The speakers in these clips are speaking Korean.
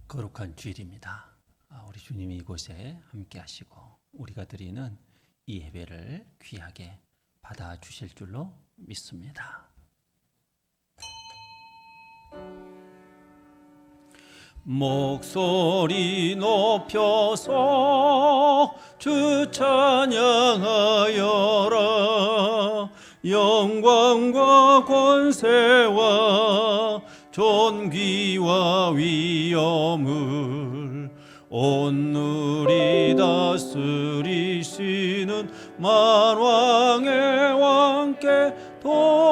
거룩한 주일입니다. 우리 주님이 이곳에 함께 하시고 우리가 드리는 이 예배를 귀하게 받아주실 줄로 믿습니다. 목소리 높여서 주 찬양하여라. 영광과 권세와 존귀와 위엄을 온누리 다스리시는 만왕의 왕께 돌려라.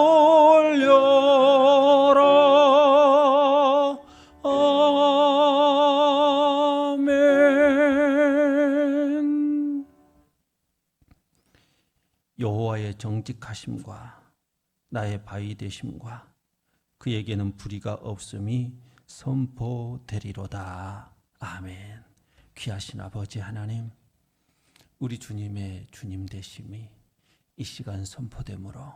아멘. 여호와의 정직하심과 나의 바위 되심과 그에게는 불의가 없음이 선포되리로다. 아멘. 귀하신 아버지 하나님, 우리 주님의 주님 되심이 이 시간 선포되므로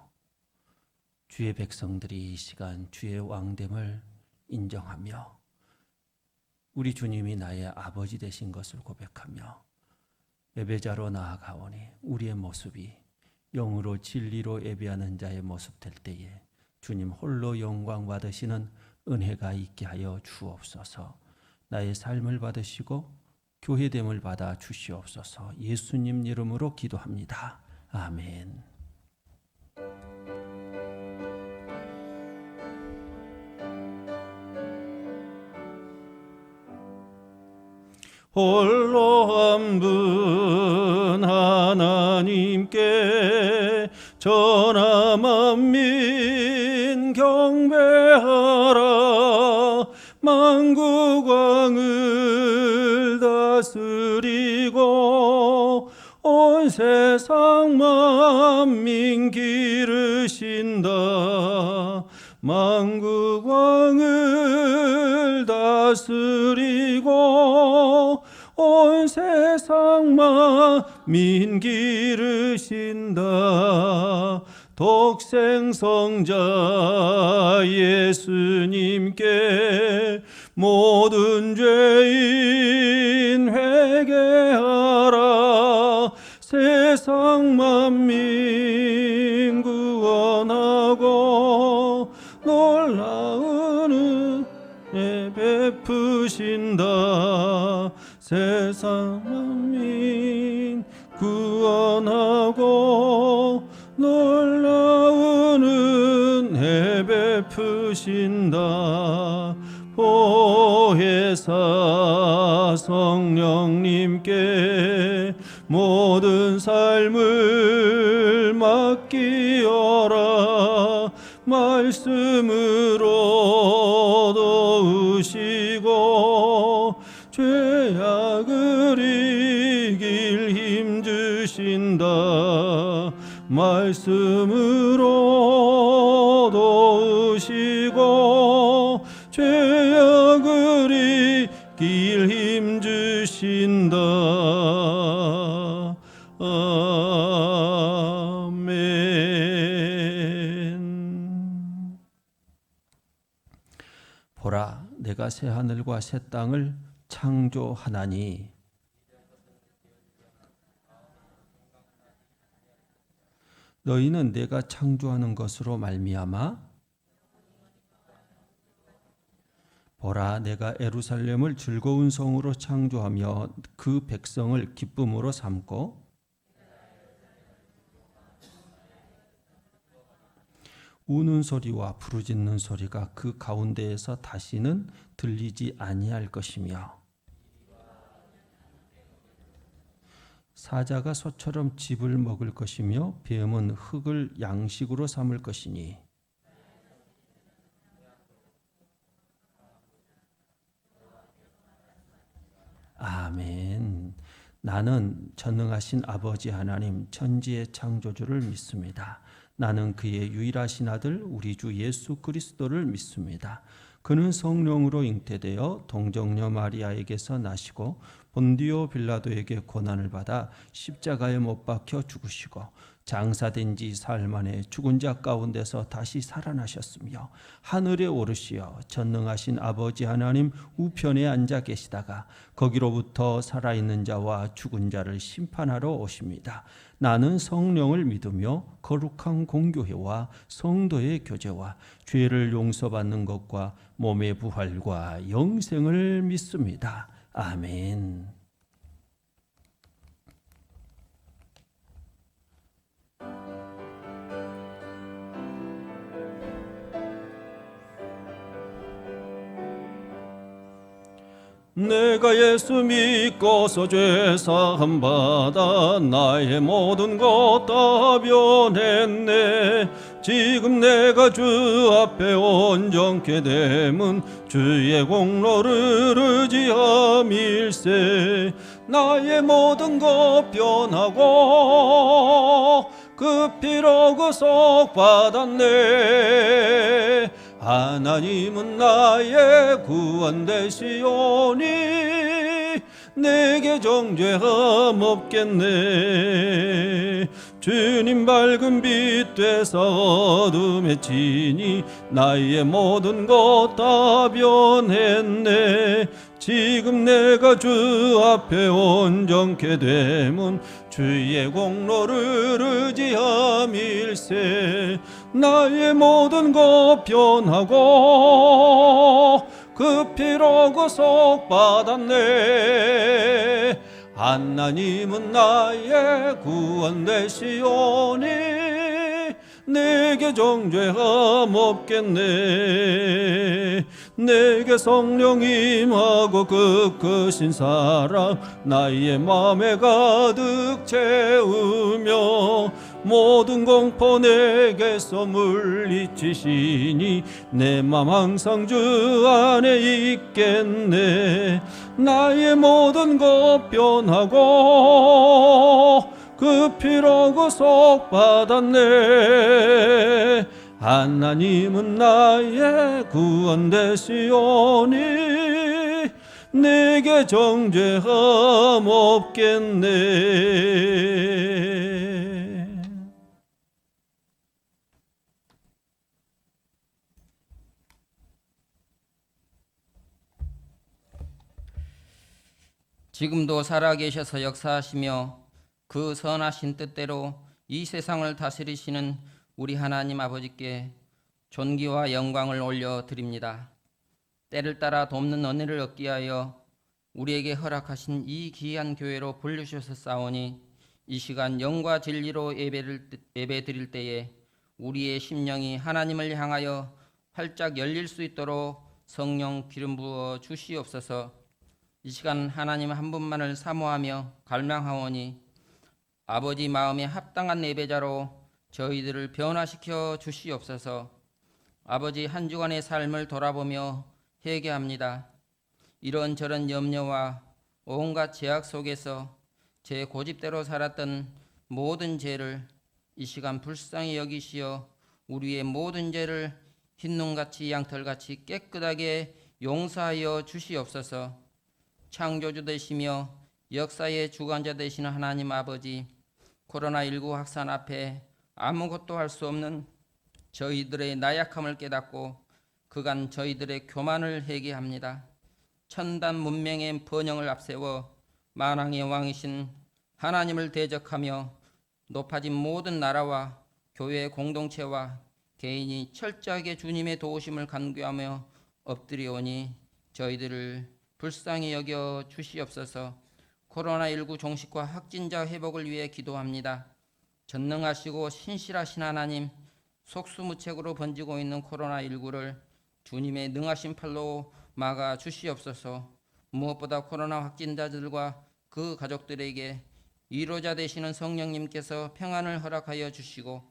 주의 백성들이 이 시간 주의 왕됨을 인정하며 우리 주님이 나의 아버지 되신 것을 고백하며 예배자로 나아가오니 우리의 모습이 영으로 진리로 예배하는 자의 모습 될 때에 주님 홀로 영광 받으시는 은혜가 있게 하여 주옵소서. 나의 삶을 받으시고 교회됨을 받아 주시옵소서. 예수님 이름으로 기도합니다. 아멘. 홀로 한 분 하나님께 전하 만민 경배하라. 만국 왕을 다스리고 온 세상 만민 기르신다. 만국 왕을 다스리고 온 세상 만민 기르신다. 독생성자 예수님께 모든 죄인 회개하라. 세상 만민 구원하고 놀라운 은혜 베푸신다. 세상 만민 구원하고 놀라운 은혜 베푸신다. 보혜사 성령님께 모든 삶을 맡기어라. 말씀으로 도우시고 죄악을 이길 힘 주신다. 말씀으로 도우시고 죄악을 이길 힘 주신다. 아멘. 보라, 내가 새 하늘과 새 땅을 창조하나니 너희는 내가 창조하는 것으로 말미암아 보라, 내가 예루살렘을 즐거운 성으로 창조하며 그 백성을 기쁨으로 삼고 우는 소리와 부르짖는 소리가 그 가운데에서 다시는 들리지 아니할 것이며 사자가 소처럼 즙을 먹을 것이며 뱀은 흙을 양식으로 삼을 것이니 아멘. 나는 전능하신 아버지 하나님 천지의 창조주를 믿습니다. 나는 그의 유일하신 아들 우리 주 예수 그리스도를 믿습니다. 그는 성령으로 잉태되어 동정녀 마리아에게서 나시고 본디오 빌라도에게 고난을 받아 십자가에 못 박혀 죽으시고 장사된 지 사흘 만에 죽은 자 가운데서 다시 살아나셨으며 하늘에 오르시어 전능하신 아버지 하나님 우편에 앉아 계시다가 거기로부터 살아있는 자와 죽은 자를 심판하러 오십니다. 나는 성령을 믿으며 거룩한 공교회와 성도의 교제와 죄를 용서받는 것과 몸의 부활과 영생을 믿습니다. 아멘. 내가 예수 믿고서 죄사함 받아 나의 모든 것 다 변했네. 지금 내가 주 앞에 온전케 됨은 주의 공로를 의지함일세. 나의 모든 것 변하고 그 피로 구속받았네. 하나님은 나의 구원 되시오니 내게 정죄함 없겠네. 주님 밝은 빛 되사 어둠에 치니 나의 모든 것 다 변했네. 지금 내가 주 앞에 온전케 됨은 주의 공로를 의지함일세. 나의 모든 것 변하고 그 피로 구속받았네. 하나님은 나의 구원 되시오니 내게 정죄함 없겠네. 내게 성령 임하고 그 크신 사랑 나의 맘에 가득 채우며 모든 공포 내게서 물리치시니 내 맘 항상 주 안에 있겠네. 나의 모든 것 변하고 그 피로 구속받았네. 하나님은 나의 구원 되시오니 내게 정죄함 없겠네. 지금도 살아계셔서 역사하시며 그 선하신 뜻대로 이 세상을 다스리시는 우리 하나님 아버지께 존귀와 영광을 올려드립니다. 때를 따라 돕는 은혜를 얻기 위하여 우리에게 허락하신 이 귀한 교회로 불러주셨사오니 이 시간 영과 진리로 예배드릴 때에 우리의 심령이 하나님을 향하여 활짝 열릴 수 있도록 성령 기름 부어 주시옵소서. 이 시간 하나님 한 분만을 사모하며 갈망하오니 아버지 마음에 합당한 예배자로 저희들을 변화시켜 주시옵소서. 아버지 한 주간의 삶을 돌아보며 회개합니다. 이런저런 염려와 온갖 제약 속에서 제 고집대로 살았던 모든 죄를 이 시간 불쌍히 여기시어 우리의 모든 죄를 흰눈같이 양털같이 깨끗하게 용서하여 주시옵소서. 창조주 되시며 역사의 주관자 되시는 하나님 아버지, 코로나19 확산 앞에 아무것도 할 수 없는 저희들의 나약함을 깨닫고 그간 저희들의 교만을 회개합니다. 천단 문명의 번영을 앞세워 만왕의 왕이신 하나님을 대적하며 높아진 모든 나라와 교회 공동체와 개인이 철저하게 주님의 도우심을 간구하며 엎드려오니 저희들을 불쌍히 여겨 주시옵소서. 코로나19 종식과 확진자 회복을 위해 기도합니다. 전능하시고 신실하신 하나님, 속수무책으로 번지고 있는 코로나19를 주님의 능하신 팔로 막아 주시옵소서. 무엇보다 코로나 확진자들과 그 가족들에게 위로자 되시는 성령님께서 평안을 허락하여 주시고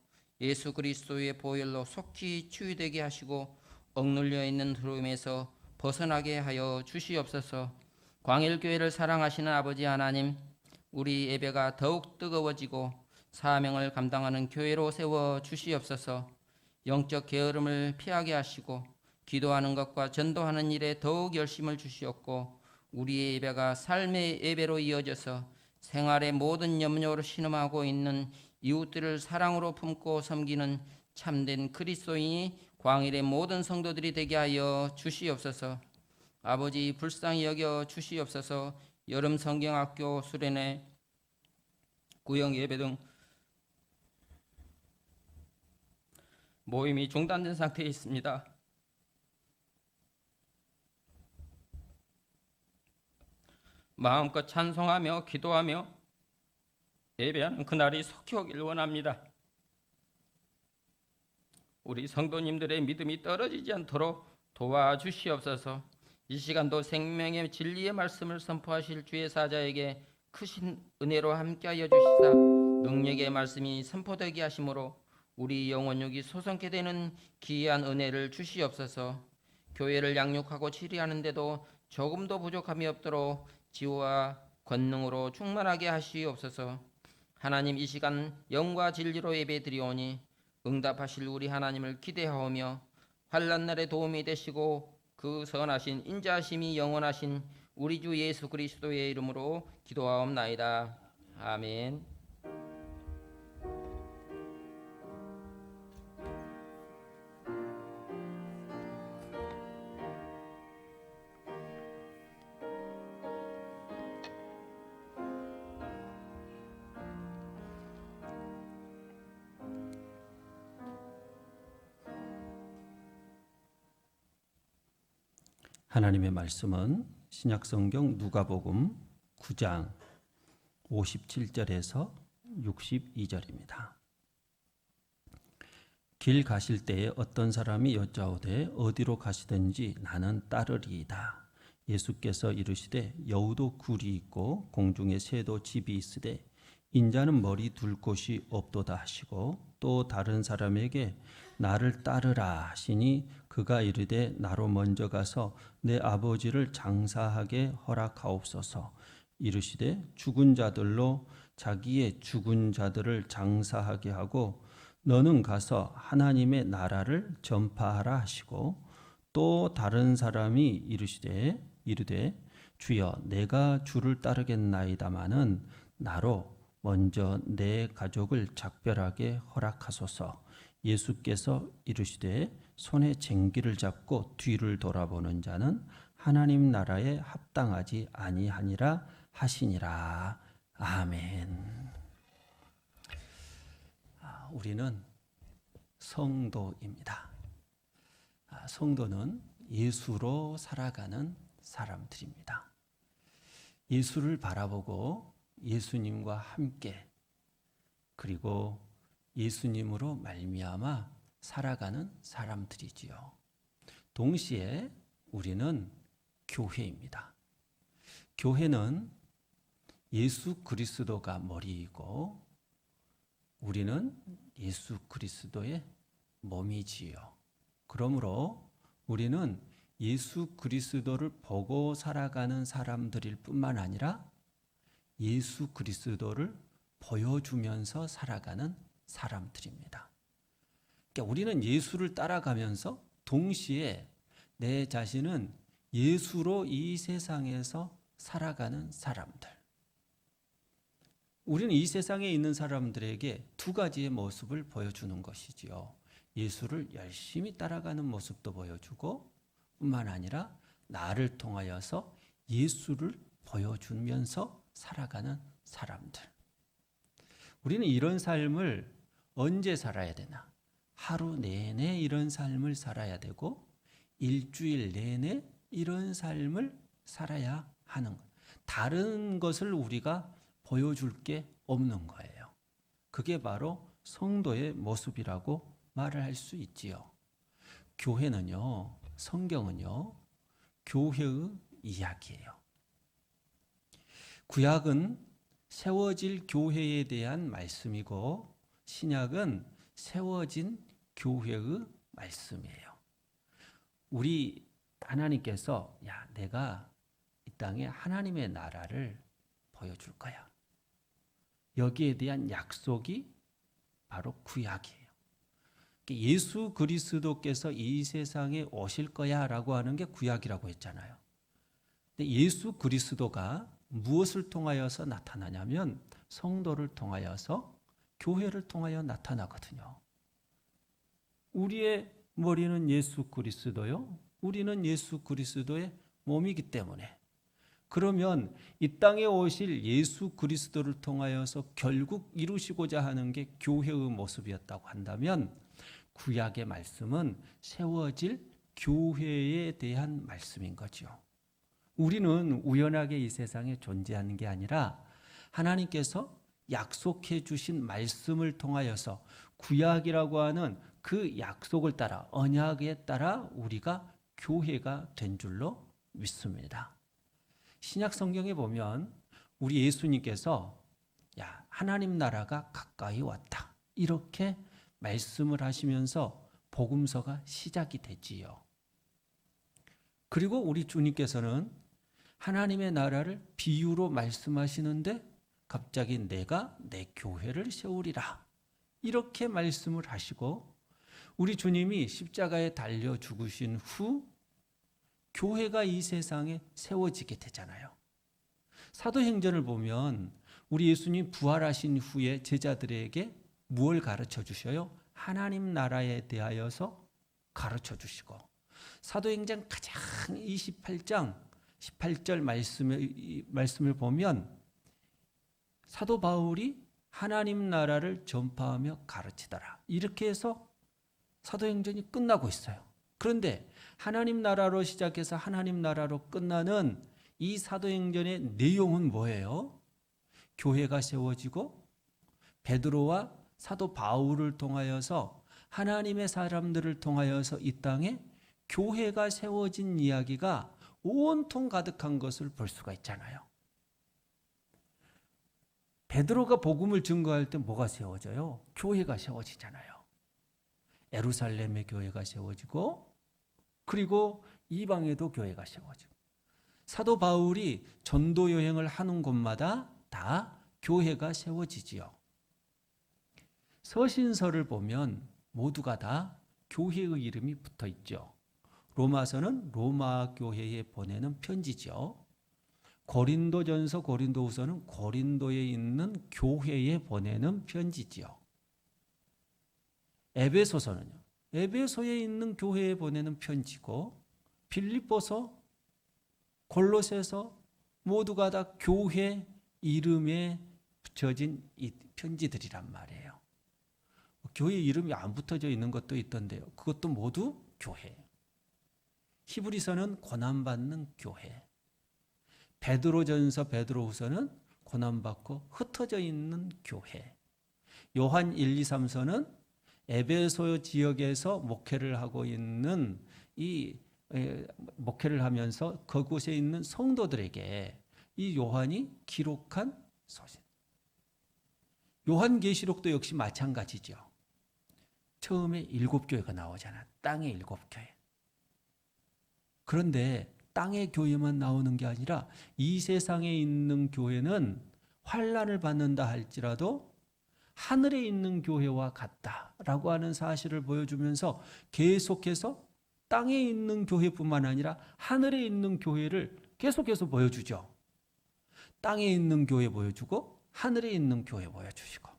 예수 그리스도의 보혈로 속히 치유되게 하시고 억눌려 있는 두려움에서 벗어나게 하여 주시옵소서. 광일교회를 사랑하시는 아버지 하나님, 우리 예배가 더욱 뜨거워지고 사명을 감당하는 교회로 세워 주시옵소서. 영적 게으름을 피하게 하시고 기도하는 것과 전도하는 일에 더욱 열심을 주시옵고 우리의 예배가 삶의 예배로 이어져서 생활의 모든 염려를 신음하고 있는 이웃들을 사랑으로 품고 섬기는 참된 그리스도인이 광일의 모든 성도들이 되게 하여 주시옵소서. 아버지 불쌍히 여겨 주시옵소서. 여름 성경학교 수련회 구역 예배 등 모임이 중단된 상태에 있습니다. 마음껏 찬송하며 기도하며 예배하는 그날이 속히 오길 원합니다. 우리 성도님들의 믿음이 떨어지지 않도록 도와주시옵소서. 이 시간도 생명의 진리의 말씀을 선포하실 주의 사자에게 크신 은혜로 함께하여 주시사 능력의 말씀이 선포되게 하심으로 우리 영혼육이 소성케 되는 기이한 은혜를 주시옵소서. 교회를 양육하고 치리하는데도 조금도 부족함이 없도록 지혜와 권능으로 충만하게 하시옵소서. 하나님, 이 시간 영과 진리로 예배드리오니 응답하실 우리 하나님을 기대하오며 환난 날에 도움이 되시고 그 선하신 인자하심이 영원하신 우리 주 예수 그리스도의 이름으로 기도하옵나이다. 아멘. 하나님의 말씀은 신약성경 누가복음 9장 57절에서 62절입니다. 길 가실 때에 어떤 사람이 여짜오되 어디로 가시든지 나는 따르리이다. 예수께서 이르시되 여우도 굴이 있고 공중에 새도 집이 있으되 인자는 머리 둘 곳이 없도다 하시고 또 다른 사람에게 나를 따르라 하시니 그가 이르되 나로 먼저 가서 내 아버지를 장사하게 허락하옵소서. 이르시되 죽은 자들로 자기의 죽은 자들을 장사하게 하고 너는 가서 하나님의 나라를 전파하라 하시고 또 다른 사람이 이르되 주여 내가 주를 따르겠나이다마는 나로 먼저 내 가족을 작별하게 허락하소서. 예수께서 이르시되 손에 쟁기를 잡고 뒤를 돌아보는 자는 하나님 나라에 합당하지 아니하니라 하시니라. 아멘. 우리는 성도입니다. 성도는 예수로 살아가는 사람들입니다. 예수를 바라보고 예수님과 함께 그리고 예수님으로 말미암아 살아가는 사람들이지요. 동시에 우리는 교회입니다. 교회는 예수 그리스도가 머리이고 우리는 예수 그리스도의 몸이지요. 그러므로 우리는 예수 그리스도를 보고 살아가는 사람들일 뿐만 아니라 예수 그리스도를 보여주면서 살아가는 사람들입니다. 그러니까 우리는 예수를 따라가면서 동시에 내 자신은 예수로 이 세상에서 살아가는 사람들. 우리는 이 세상에 있는 사람들에게 두 가지의 모습을 보여주는 것이지요. 예수를 열심히 따라가는 모습도 보여주고 뿐만 아니라 나를 통하여서 예수를 보여주면서 살아가는 사람들. 우리는 이런 삶을 언제 살아야 되나? 하루 내내 이런 삶을 살아야 되고 일주일 내내 이런 삶을 살아야 하는 것. 다른 것을 우리가 보여줄 게 없는 거예요. 그게 바로 성도의 모습이라고 말을 할 수 있지요. 교회는요, 성경은요, 교회의 이야기예요. 구약은 세워질 교회에 대한 말씀이고 신약은 세워진 교회의 말씀이에요. 우리 하나님께서 내가 이 땅에 하나님의 나라를 보여줄 거야. 여기에 대한 약속이 바로 구약이에요. 예수 그리스도께서 이 세상에 오실 거야 라고 하는 게 구약이라고 했잖아요. 근데 예수 그리스도가 무엇을 통하여서 나타나냐면 성도를 통하여서 교회를 통하여 나타나거든요. 우리의 머리는 예수 그리스도요. 우리는 예수 그리스도의 몸이기 때문에 그러면 이 땅에 오실 예수 그리스도를 통하여서 결국 이루시고자 하는 게 교회의 모습이었다고 한다면 구약의 말씀은 세워질 교회에 대한 말씀인 거죠. 우리는 우연하게 이 세상에 존재하는 게 아니라 하나님께서 약속해 주신 말씀을 통하여서 구약이라고 하는 그 약속을 따라 언약에 따라 우리가 교회가 된 줄로 믿습니다. 신약 성경에 보면 우리 예수님께서 하나님 나라가 가까이 왔다 이렇게 말씀을 하시면서 복음서가 시작이 되지요. 그리고 우리 주님께서는 하나님의 나라를 비유로 말씀하시는데 갑자기 내가 내 교회를 세우리라 이렇게 말씀을 하시고 우리 주님이 십자가에 달려 죽으신 후 교회가 이 세상에 세워지게 되잖아요. 사도행전을 보면 우리 예수님 부활하신 후에 제자들에게 무엇을 가르쳐 주셔요? 하나님 나라에 대하여서 가르쳐 주시고 사도행전 가장 28장 18절 말씀을 보면 사도 바울이 하나님 나라를 전파하며 가르치더라. 이렇게 해서 사도행전이 끝나고 있어요. 그런데 하나님 나라로 시작해서 하나님 나라로 끝나는 이 사도행전의 내용은 뭐예요? 교회가 세워지고 베드로와 사도 바울을 통하여서 하나님의 사람들을 통하여서 이 땅에 교회가 세워진 이야기가 온통 가득한 것을 볼 수가 있잖아요. 베드로가 복음을 증거할 때 뭐가 세워져요? 교회가 세워지잖아요. 예루살렘의 교회가 세워지고 그리고 이방에도 교회가 세워지고 사도 바울이 전도 여행을 하는 곳마다 다 교회가 세워지지요. 서신서를 보면 모두가 다 교회의 이름이 붙어 있죠. 로마서는 로마 교회에 보내는 편지죠. 고린도전서, 고린도후서는 고린도에 있는 교회에 보내는 편지지요. 에베소서는요. 에베소에 있는 교회에 보내는 편지고 빌립보서, 골로새서 모두가 다 교회 이름에 붙여진 이 편지들이란 말이에요. 교회 이름이 안 붙어져 있는 것도 있던데요. 그것도 모두 교회예요. 히브리서는 고난받는 교회. 베드로전서, 베드로후서는 고난받고 흩어져 있는 교회. 요한 1, 2, 3서는 에베소 지역에서 목회를 하고 있는 목회를 하면서 그곳에 있는 성도들에게 이 요한이 기록한 소식. 요한계시록도 역시 마찬가지죠. 처음에 7교회가 나오잖아. 땅의 7교회. 그런데 땅의 교회만 나오는 게 아니라 이 세상에 있는 교회는 환난을 받는다 할지라도 하늘에 있는 교회와 같다라고 하는 사실을 보여주면서 계속해서 땅에 있는 교회뿐만 아니라 하늘에 있는 교회를 계속해서 보여주죠. 땅에 있는 교회 보여주고 하늘에 있는 교회 보여주시고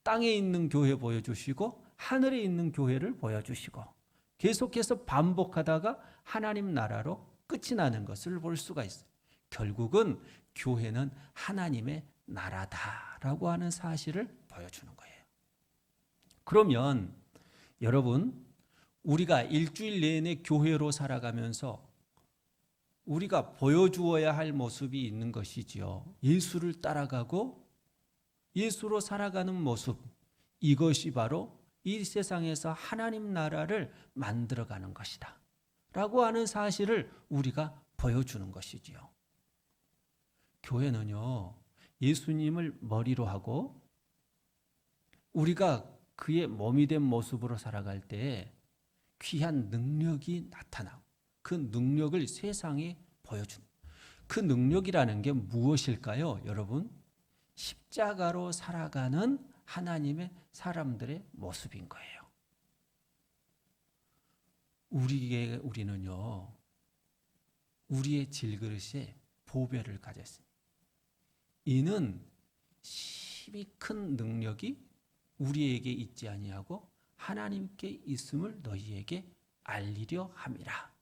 땅에 있는 교회 보여주시고 하늘에 있는 교회를 보여주시고 계속해서 반복하다가 하나님 나라로 끝이 나는 것을 볼 수가 있어요. 결국은 교회는 하나님의 나라다라고 하는 사실을 보여주는 거예요. 그러면 여러분 우리가 일주일 내내 교회로 살아가면서 우리가 보여주어야 할 모습이 있는 것이지요. 예수를 따라가고 예수로 살아가는 모습, 이것이 바로 이 세상에서 하나님 나라를 만들어가는 것이다 라고 하는 사실을 우리가 보여주는 것이지요. 교회는요, 예수님을 머리로 하고 우리가 그의 몸이 된 모습으로 살아갈 때 귀한 능력이 나타나고 그 능력을 세상에 보여준다. 그 능력이라는 게 무엇일까요? 여러분, 십자가로 살아가는 하나님의 사람들의 모습인 거예요. 우리는요, 우리의 질그릇에 보배를 가졌습니다. 이는 심히 큰 능력이 우리에게 있지 아니하고 하나님께 있음을 너희에게 알리려 함이라.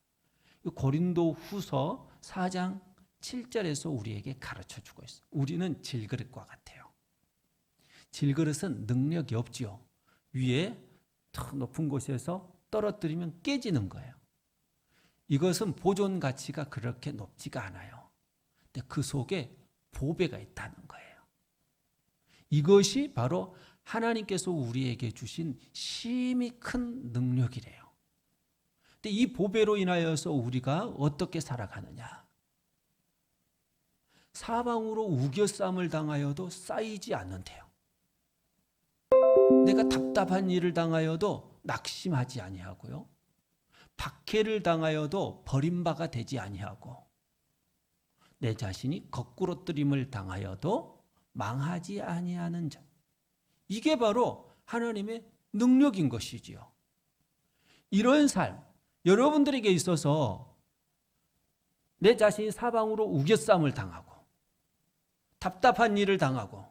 고린도 후서 4장 7절에서 우리에게 가르쳐 주고 있어요. 우리는 질그릇과 같아요. 질그릇은 능력이 없지요. 위에 더 높은 곳에서 떨어뜨리면 깨지는 거예요. 이것은 보존 가치가 그렇게 높지가 않아요. 근데 그 속에 보배가 있다는 거예요. 이것이 바로 하나님께서 우리에게 주신 심히 큰 능력이래요. 근데 이 보배로 인하여서 우리가 어떻게 살아가느냐? 사방으로 우겨쌈을 당하여도 쌓이지 않는데요. 내가 답답한 일을 당하여도 낙심하지 아니하고요. 박해를 당하여도 버림바가 되지 아니하고, 내 자신이 거꾸로뜨림을 당하여도 망하지 아니하는 자. 이게 바로 하나님의 능력인 것이지요. 이런 삶, 여러분들에게 있어서 내 자신이 사방으로 우겨쌈을 당하고 답답한 일을 당하고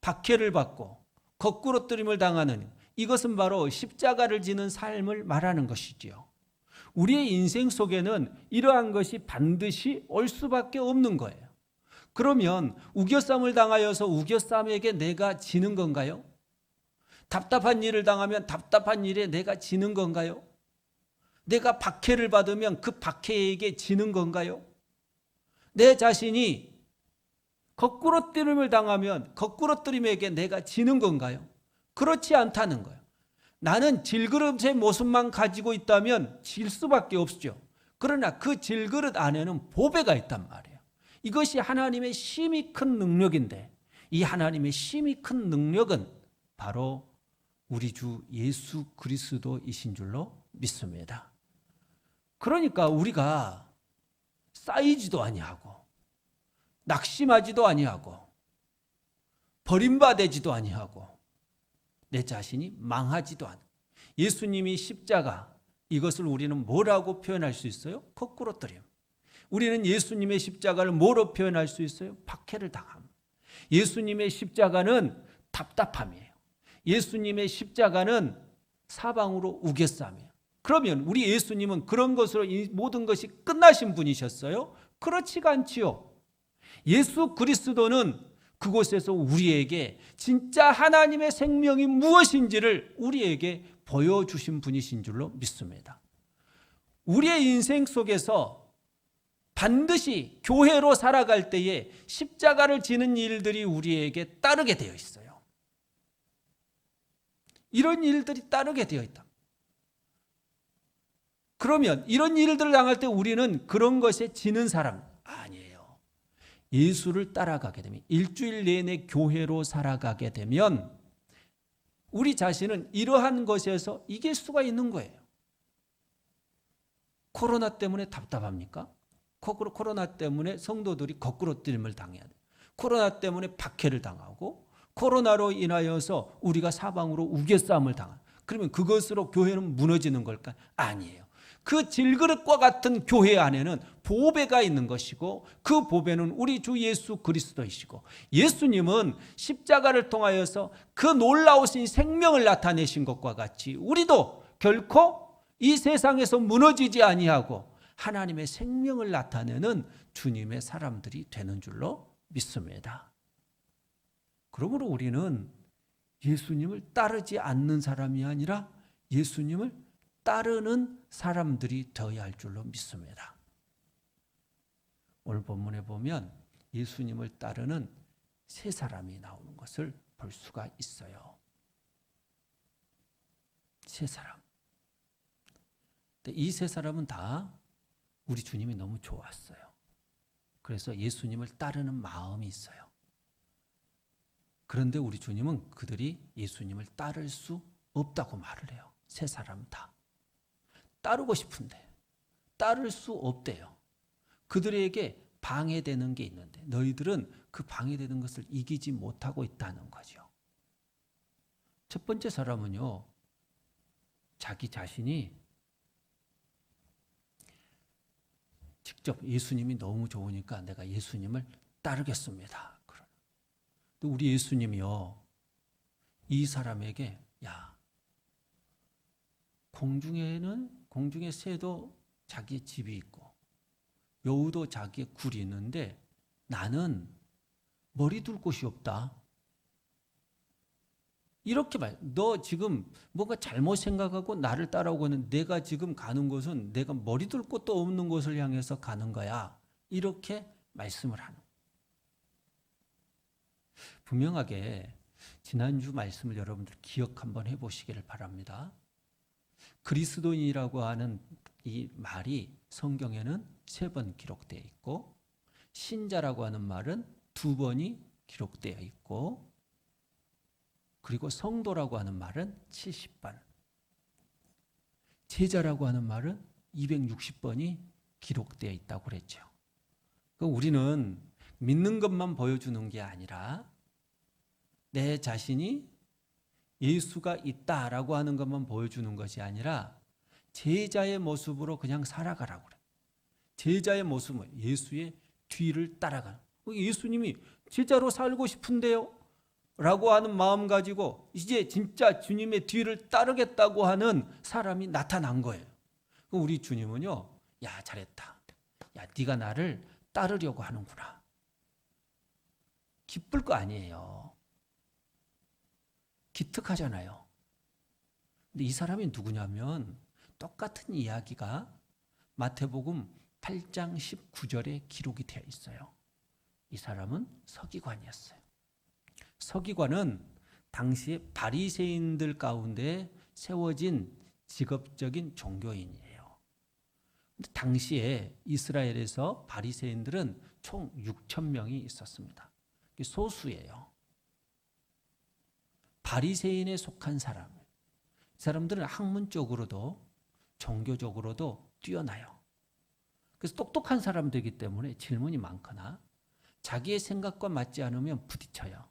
박해를 받고 거꾸로뜨림을 당하는, 이것은 바로 십자가를 지는 삶을 말하는 것이지요. 우리의 인생 속에는 이러한 것이 반드시 올 수밖에 없는 거예요. 그러면 우겨쌈을 당하여서 우겨쌈에게 내가 지는 건가요? 답답한 일을 당하면 답답한 일에 내가 지는 건가요? 내가 박해를 받으면 그 박해에게 지는 건가요? 내 자신이 거꾸로뜨림을 당하면 거꾸로뜨림에게 내가 지는 건가요? 그렇지 않다는 거예요. 나는 질그릇의 모습만 가지고 있다면 질 수밖에 없죠. 그러나 그 질그릇 안에는 보배가 있단 말이에요. 이것이 하나님의 심히 큰 능력인데, 이 하나님의 심히 큰 능력은 바로 우리 주 예수 그리스도이신 줄로 믿습니다. 그러니까 우리가 쌓이지도 아니하고 낙심하지도 아니하고 버림받지도 아니하고 내 자신이 망하지도 않아. 예수님이 십자가, 이것을 우리는 뭐라고 표현할 수 있어요? 거꾸로뜨림. 우리는 예수님의 십자가를 뭐로 표현할 수 있어요? 박해를 당함. 예수님의 십자가는 답답함이에요. 예수님의 십자가는 사방으로 우겨쌈이에요. 그러면 우리 예수님은 그런 것으로 이 모든 것이 끝나신 분이셨어요? 그렇지가 않지요. 예수 그리스도는 그곳에서 우리에게 진짜 하나님의 생명이 무엇인지를 우리에게 보여주신 분이신 줄로 믿습니다. 우리의 인생 속에서 반드시 교회로 살아갈 때에 십자가를 지는 일들이 우리에게 따르게 되어 있어요. 이런 일들이 따르게 되어 있다. 그러면 이런 일들을 당할 때 우리는 그런 것에 지는 사람 아니에요. 예수를 따라가게 되면, 일주일 내내 교회로 살아가게 되면 우리 자신은 이러한 것에서 이길 수가 있는 거예요. 코로나 때문에 답답합니까? 코로나 때문에 성도들이 거꾸로뜨림을 당해야 돼요. 코로나 때문에 박해를 당하고 코로나로 인하여서 우리가 사방으로 우겨싸움을 당하고, 그러면 그것으로 교회는 무너지는 걸까? 아니에요. 그 질그릇과 같은 교회 안에는 보배가 있는 것이고, 그 보배는 우리 주 예수 그리스도이시고, 예수님은 십자가를 통하여서 그 놀라우신 생명을 나타내신 것과 같이 우리도 결코 이 세상에서 무너지지 아니하고 하나님의 생명을 나타내는 주님의 사람들이 되는 줄로 믿습니다. 그러므로 우리는 예수님을 따르지 않는 사람이 아니라 예수님을 따르는 사람들이 되어야 할 줄로 믿습니다. 오늘 본문에 보면 예수님을 따르는 세 사람이 나오는 것을 볼 수가 있어요. 세 사람. 이 세 사람은 다 우리 주님이 너무 좋았어요. 그래서 예수님을 따르는 마음이 있어요. 그런데 우리 주님은 그들이 예수님을 따를 수 없다고 말을 해요. 세 사람 다. 따르고 싶은데 따를 수 없대요. 그들에게 방해되는 게 있는데 너희들은 그 방해되는 것을 이기지 못하고 있다는 거죠. 첫 번째 사람은요, 자기 자신이 직접 예수님이 너무 좋으니까 내가 예수님을 따르겠습니다. 근데 우리 예수님이요, 이 사람에게 야, 공중의 새도 자기의 집이 있고 여우도 자기의 굴이 있는데 나는 머리 둘 곳이 없다. 이렇게 너 지금 뭔가 잘못 생각하고 나를 따라오고는 내가 지금 가는 곳은 내가 머리 둘 곳도 없는 곳을 향해서 가는 거야. 이렇게 말씀을 하는. 분명하게 지난주 말씀을 여러분들 기억 한번 해보시기를 바랍니다. 그리스도인이라고 하는 이 말이 성경에는 3번 기록되어 있고 신자라고 하는 말은 2번이 기록되어 있고 그리고 성도라고 하는 말은 70번, 제자라고 하는 말은 260번이 기록되어 있다고 그랬죠. 우리는 믿는 것만 보여주는 게 아니라 내 자신이 예수가 있다라고 하는 것만 보여주는 것이 아니라 제자의 모습으로 그냥 살아가라고 그래. 제자의 모습은 예수의 뒤를 따라가는. 예수님이 제자로 살고 싶은데요? 라고 하는 마음 가지고 이제 진짜 주님의 뒤를 따르겠다고 하는 사람이 나타난 거예요. 우리 주님은요, 야 잘했다. 야 네가 나를 따르려고 하는구나. 기쁠 거 아니에요. 기특하잖아요. 근데 이 사람이 누구냐면 똑같은 이야기가 마태복음 8장 19절에 기록이 되어 있어요. 이 사람은 서기관이었어요. 서기관은 당시에 바리새인들 가운데 세워진 직업적인 종교인이에요. 근데 당시에 이스라엘에서 바리새인들은 총 6천 명이 있었습니다. 소수예요. 바리새인에 속한 사람. 이 사람들은 학문적으로도 종교적으로도 뛰어나요. 그래서 똑똑한 사람들이기 때문에 질문이 많거나 자기의 생각과 맞지 않으면 부딪혀요.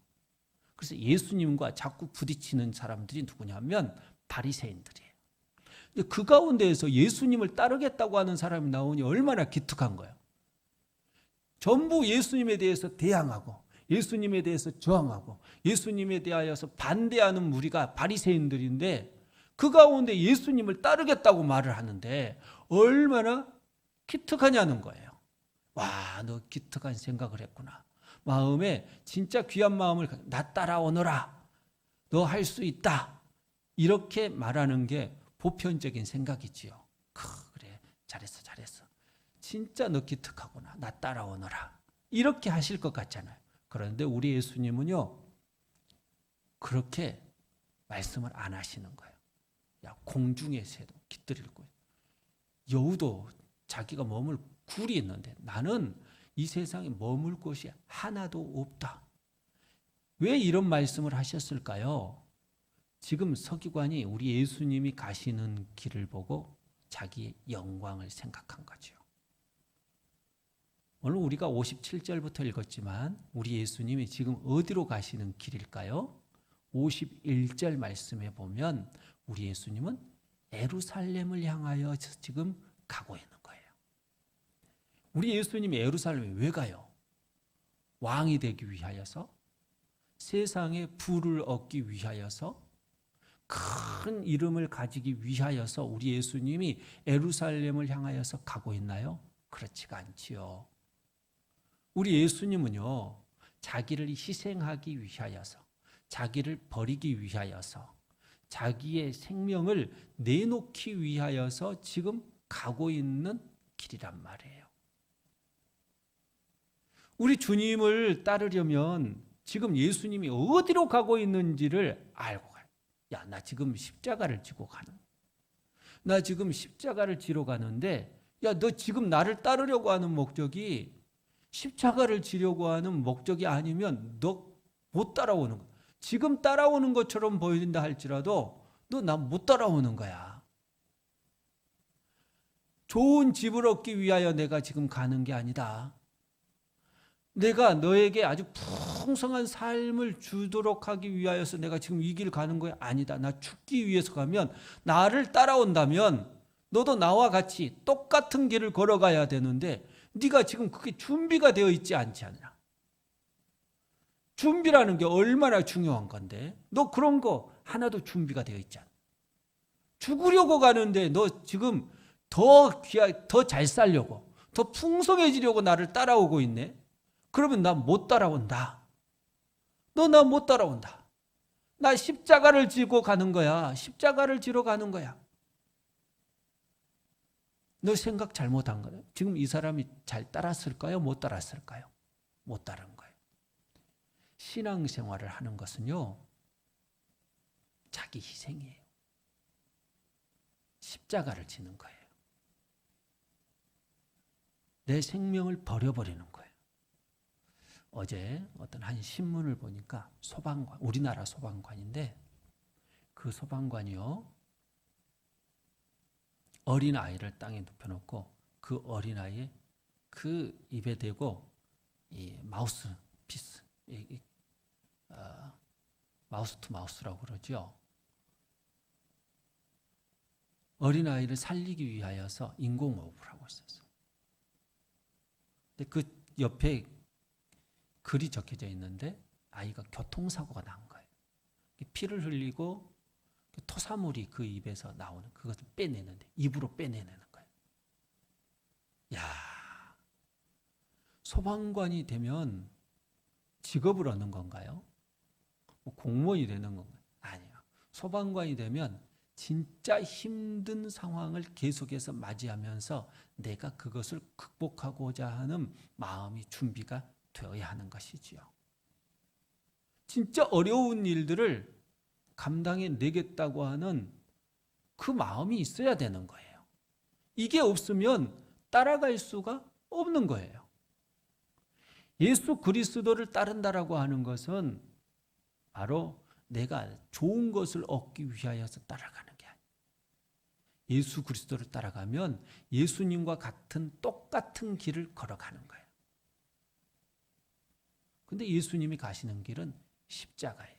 그래서 예수님과 자꾸 부딪히는 사람들이 누구냐면 바리새인들이에요. 근데 그 가운데에서 예수님을 따르겠다고 하는 사람이 나오니 얼마나 기특한 거예요. 전부 예수님에 대해서 대항하고 예수님에 대해서 저항하고 예수님에 대하여서 반대하는 무리가 바리새인들인데 그 가운데 예수님을 따르겠다고 말을 하는데 얼마나 기특하냐는 거예요. 와, 너 기특한 생각을 했구나. 마음에 진짜 귀한 마음을 나 따라오너라. 너 할 수 있다. 이렇게 말하는 게 보편적인 생각이지요. 그래, 잘했어. 진짜 너 기특하구나. 나 따라오너라. 이렇게 하실 것 같잖아요. 그런데 우리 예수님은요, 그렇게 말씀을 안 하시는 거예요. 야, 공중의 새도 깃들일 거예요. 여우도 자기가 머물 굴이 있는데 나는 이 세상에 머물 곳이 하나도 없다. 왜 이런 말씀을 하셨을까요? 지금 서기관이 우리 예수님이 가시는 길을 보고 자기의 영광을 생각한 거죠. 오늘 우리가 57절부터 읽었지만 우리 예수님이 지금 어디로 가시는 길일까요? 51절 말씀에 보면 우리 예수님은 예루살렘을 향하여 지금 가고 있는 거예요. 우리 예수님이 예루살렘에 왜 가요? 왕이 되기 위하여서? 세상에 부를 얻기 위하여서? 큰 이름을 가지기 위하여서 우리 예수님이 예루살렘을 향하여서 가고 있나요? 그렇지가 않지요. 우리 예수님은요, 자기를 희생하기 위하여서, 자기를 버리기 위하여서, 자기의 생명을 내놓기 위하여서 지금 가고 있는 길이란 말이에요. 우리 주님을 따르려면 지금 예수님이 어디로 가고 있는지를 알고 가요. 야, 나 지금 십자가를 지고 가는. 나 지금 십자가를 지러 가는데, 야, 너 지금 나를 따르려고 하는 목적이 십자가를 지려고 하는 목적이 아니면 너 못 따라오는 거야. 지금 따라오는 것처럼 보인다 할지라도 너 나 못 따라오는 거야. 좋은 집을 얻기 위하여 내가 지금 가는 게 아니다. 내가 너에게 아주 풍성한 삶을 주도록 하기 위하여서 내가 지금 이 길 가는 거야? 아니다. 나 죽기 위해서 가면 나를 따라온다면 너도 나와 같이 똑같은 길을 걸어가야 되는데 네가 지금 그게 준비가 되어 있지 않지 않나? 준비라는 게 얼마나 중요한 건데 너 그런 거 하나도 준비가 되어 있지 않아. 죽으려고 가는데 너 지금 더 잘 살려고 더 풍성해지려고 나를 따라오고 있네. 그러면 나 못 따라온다. 너 나 못 따라온다. 나 십자가를 지고 가는 거야. 십자가를 지러 가는 거야. 너 생각 잘못한 거야. 지금 이 사람이 잘 따랐을까요? 못 따랐을까요? 못 따른 거예요. 신앙생활을 하는 것은요, 자기 희생이에요. 십자가를 지는 거예요. 내 생명을 버려버리는 거예요. 어제 어떤 한 신문을 보니까 소방관, 우리나라 소방관인데 그 소방관이요, 어린아이를 땅에 눕혀놓고 그 어린아이의 그 입에 대고 이 마우스 피스, 마우스 투 마우스라고 그러죠. 어린아이를 살리기 위하여서 인공호흡을 하고 있었어요. 근데 그 옆에 글이 적혀져 있는데 아이가 교통사고가 난 거예요. 피를 흘리고 토사물이 그 입에서 나오는 그것을 빼내는데 입으로 빼내는 거예요. 야, 소방관이 되면 직업을 얻는 건가요? 뭐 공무원이 되는 건가요? 아니요. 소방관이 되면 진짜 힘든 상황을 계속해서 맞이하면서 내가 그것을 극복하고자 하는 마음이 준비가 되어야 하는 것이지요. 진짜 어려운 일들을 감당해 내겠다고 하는 그 마음이 있어야 되는 거예요. 이게 없으면 따라갈 수가 없는 거예요. 예수 그리스도를 따른다라고 하는 것은 바로 내가 좋은 것을 얻기 위하여서 따라가는 게 아니에요. 예수 그리스도를 따라가면 예수님과 같은 똑같은 길을 걸어가는 거예요. 근데 예수님이 가시는 길은 십자가예요.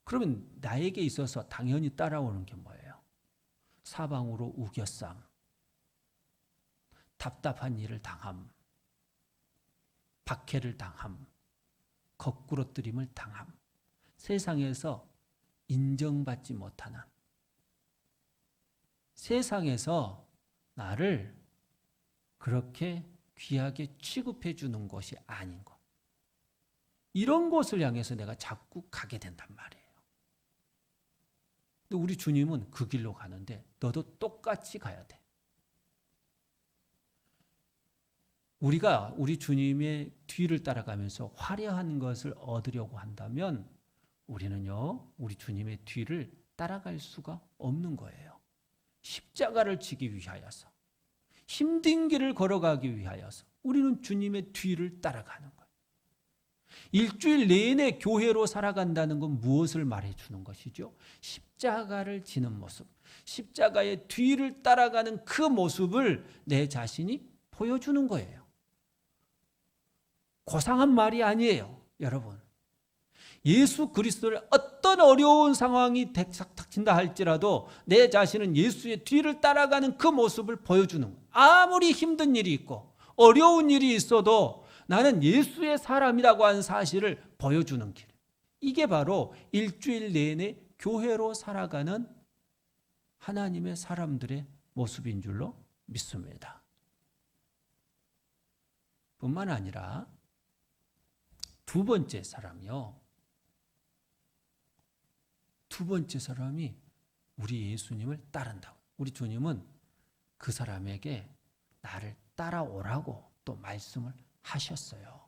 그러면 나에게 있어서 당연히 따라오는 게 뭐예요? 사방으로 우겨쌈, 답답한 일을 당함, 박해를 당함, 거꾸러뜨림을 당함, 세상에서 인정받지 못하는, 세상에서 나를 그렇게 귀하게 취급해 주는 것이 아닌 것, 이런 것을 향해서 내가 자꾸 가게 된단 말이에요. 근데 우리 주님은 그 길로 가는데 너도 똑같이 가야 돼. 우리가 우리 주님의 뒤를 따라가면서 화려한 것을 얻으려고 한다면 우리는요, 우리 주님의 뒤를 따라갈 수가 없는 거예요. 십자가를 지기 위하여서, 힘든 길을 걸어가기 위하여서 우리는 주님의 뒤를 따라가는 거예요. 일주일 내내 교회로 살아간다는 건 무엇을 말해주는 것이죠? 십자가를 지는 모습, 십자가의 뒤를 따라가는 그 모습을 내 자신이 보여주는 거예요. 고상한 말이 아니에요, 여러분. 예수 그리스도를 어떤 어려운 상황이 닥친다 할지라도 내 자신은 예수의 뒤를 따라가는 그 모습을 보여주는 거예요. 아무리 힘든 일이 있고 어려운 일이 있어도 나는 예수의 사람이라고 하는 사실을 보여주는 길. 이게 바로 일주일 내내 교회로 살아가는 하나님의 사람들의 모습인 줄로 믿습니다. 뿐만 아니라 두 번째 사람이요. 두 번째 사람이 우리 예수님을 따른다고. 우리 주님은 그 사람에게 나를 따라오라고 또 말씀을 하셨어요.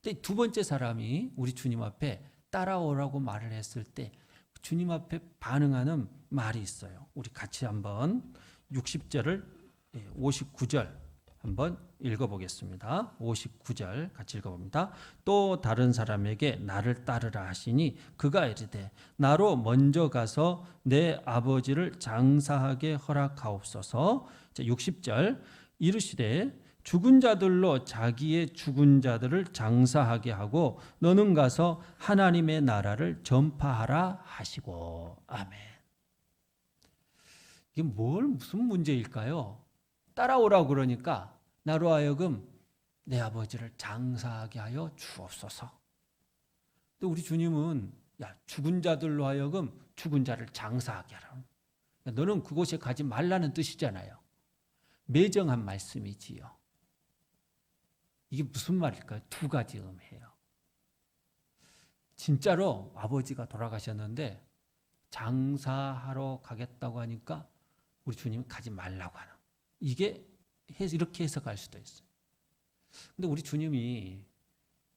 근데 두 번째 사람이 우리 주님 앞에 따라오라고 말을 했을 때 주님 앞에 반응하는 말이 있어요. 우리 같이 한번 60절을 59절 한번 읽어보겠습니다. 59절 같이 읽어봅니다. 또 다른 사람에게 나를 따르라 하시니 그가 이르되 나로 먼저 가서 내 아버지를 장사하게 허락하옵소서. 60절 이르시되 죽은 자들로 자기의 죽은 자들을 장사하게 하고 너는 가서 하나님의 나라를 전파하라 하시고. 아멘. 이게 무슨 문제일까요? 따라오라고 그러니까 나로 하여금 내 아버지를 장사하게 하여 주옵소서. 근데 우리 주님은 죽은 자들로 하여금 죽은 자를 장사하게 하라. 너는 그곳에 가지 말라는 뜻이잖아요. 매정한 말씀이지요. 이게 무슨 말일까요? 두 가지 의미예요. 진짜로 아버지가 돌아가셨는데 장사하러 가겠다고 하니까 우리 주님이 가지 말라고 하는. 이게 이렇게 해석할 수도 있어요. 근데 우리 주님이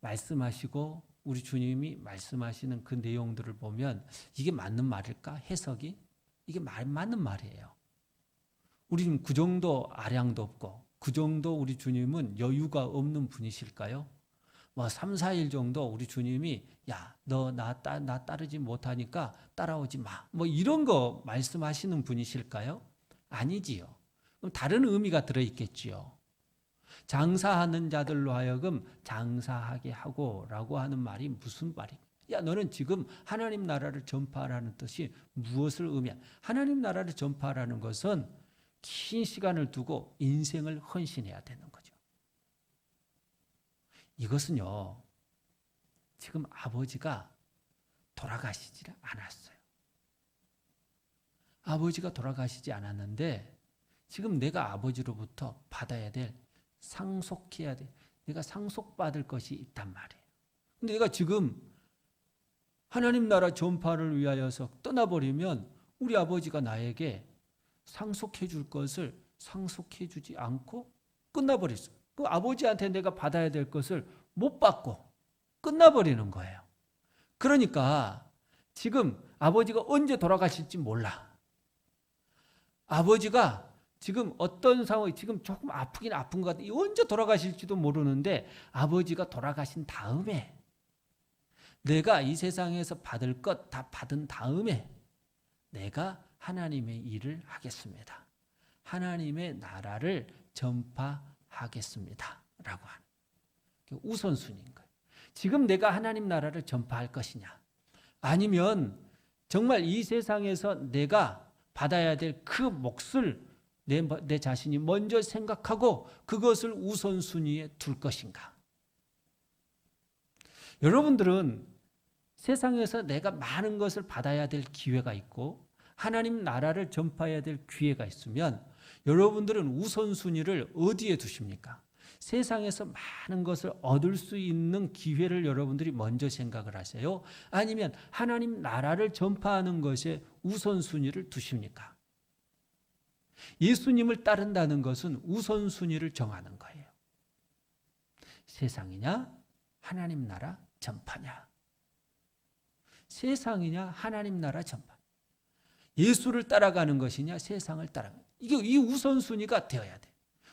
말씀하시고 우리 주님이 말씀하시는 그 내용들을 보면 이게 맞는 말일까? 해석이? 이게 맞는 말이에요. 우리 지금 그 정도 아량도 없고 그 정도 우리 주님은 여유가 없는 분이실까요? 3, 4일 정도 우리 주님이 너 나 따르지 못하니까 따라오지 마. 이런 거 말씀하시는 분이실까요? 아니지요. 그럼 다른 의미가 들어있겠지요. 장사하는 자들로 하여금 장사하게 하고라고 하는 말이 무슨 말이야? 너는 지금 하나님 나라를 전파하라는 뜻이 무엇을 의미하냐? 하나님 나라를 전파하라는 것은 긴 시간을 두고 인생을 헌신해야 되는 거죠. 이것은요, 지금 아버지가 돌아가시지 않았어요. 아버지가 돌아가시지 않았는데 지금 내가 아버지로부터 받아야 될 상속해야 돼. 내가 상속받을 것이 있단 말이에요. 근데 내가 지금 하나님 나라 전파를 위하여서 떠나버리면 우리 아버지가 나에게 상속해 줄 것을 상속해 주지 않고 끝나버렸어요. 그 아버지한테 내가 받아야 될 것을 못 받고 끝나버리는 거예요. 그러니까 지금 아버지가 언제 돌아가실지 몰라. 아버지가 지금 어떤 상황이 지금 조금 아프긴 아픈 것 같아요. 언제 돌아가실지도 모르는데 아버지가 돌아가신 다음에 내가 이 세상에서 받을 것 다 받은 다음에 내가 하나님의 일을 하겠습니다. 하나님의 나라를 전파하겠습니다. 라고 하는 우선순위인 거예요. 지금 내가 하나님 나라를 전파할 것이냐 아니면 정말 이 세상에서 내가 받아야 될 그 몫을 내 자신이 먼저 생각하고 그것을 우선순위에 둘 것인가. 여러분들은 세상에서 내가 많은 것을 받아야 될 기회가 있고 하나님 나라를 전파해야 될 기회가 있으면 여러분들은 우선순위를 어디에 두십니까? 세상에서 많은 것을 얻을 수 있는 기회를 여러분들이 먼저 생각을 하세요? 아니면 하나님 나라를 전파하는 것에 우선순위를 두십니까? 예수님을 따른다는 것은 우선순위를 정하는 거예요. 세상이냐 하나님 나라 전파냐. 세상이냐 하나님 나라 전파. 예수를 따라가는 것이냐 세상을 따라가는. 이 우선순위가 되어야 돼.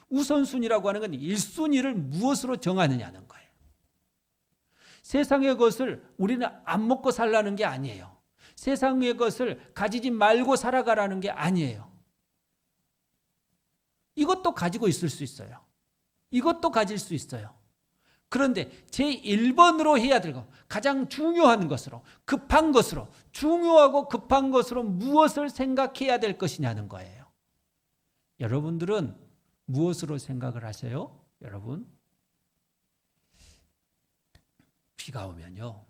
우선순위라고 하는 건 1순위를 무엇으로 정하느냐는 거예요. 세상의 것을 우리는 안 먹고 살라는 게 아니에요. 세상의 것을 가지지 말고 살아가라는 게 아니에요. 이것도 가지고 있을 수 있어요. 이것도 가질 수 있어요. 그런데 제1번으로 해야 될 것, 가장 중요한 것으로, 급한 것으로, 중요하고 급한 것으로 무엇을 생각해야 될 것이냐는 거예요. 여러분들은 무엇으로 생각을 하세요? 여러분, 비가 오면요,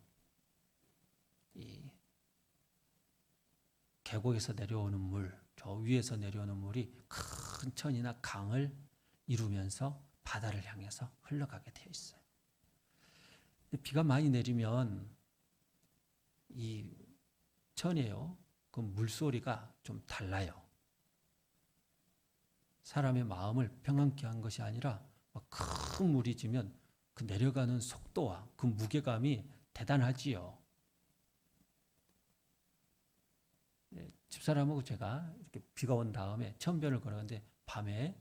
이 계곡에서 내려오는 물, 저 위에서 내려오는 물이 큰 천이나 강을 이루면서 바다를 향해서 흘러가게 되어 있어요. 근데 비가 많이 내리면 이 천이에요. 그 물소리가 좀 달라요. 사람의 마음을 평안케 한 것이 아니라 큰 물이 지면 그 내려가는 속도와 그 무게감이 대단하지요. 집사람하고 제가 이렇게 비가 온 다음에 천변을 걸어가는데 밤에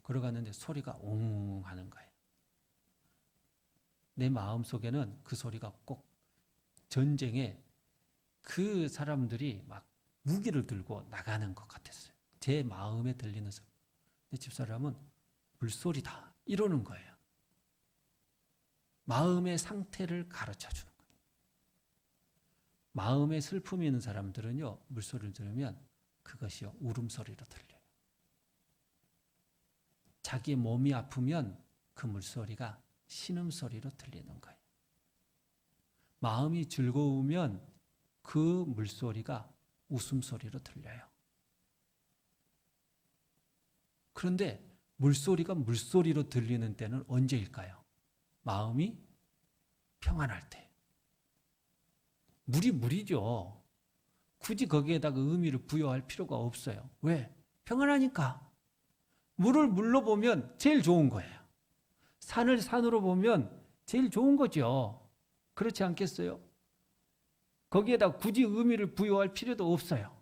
걸어갔는데 소리가 옹 하는 거예요. 내 마음 속에는 그 소리가 꼭 전쟁에 그 사람들이 막 무기를 들고 나가는 것 같았어요. 제 마음에 들리는 소리. 내 집사람은 물소리다 이러는 거예요. 마음의 상태를 가르쳐 주는 거예요. 마음에 슬픔이 있는 사람들은요, 물소리를 들으면 그것이 울음소리로 들려요. 자기 몸이 아프면 그 물소리가 신음소리로 들리는 거예요. 마음이 즐거우면 그 물소리가 웃음소리로 들려요. 그런데 물소리가 물소리로 들리는 때는 언제일까요? 마음이 평안할 때. 물이 물이죠. 굳이 거기에다가 의미를 부여할 필요가 없어요. 왜? 평안하니까. 물을 물로 보면 제일 좋은 거예요. 산을 산으로 보면 제일 좋은 거죠. 그렇지 않겠어요? 거기에다 굳이 의미를 부여할 필요도 없어요.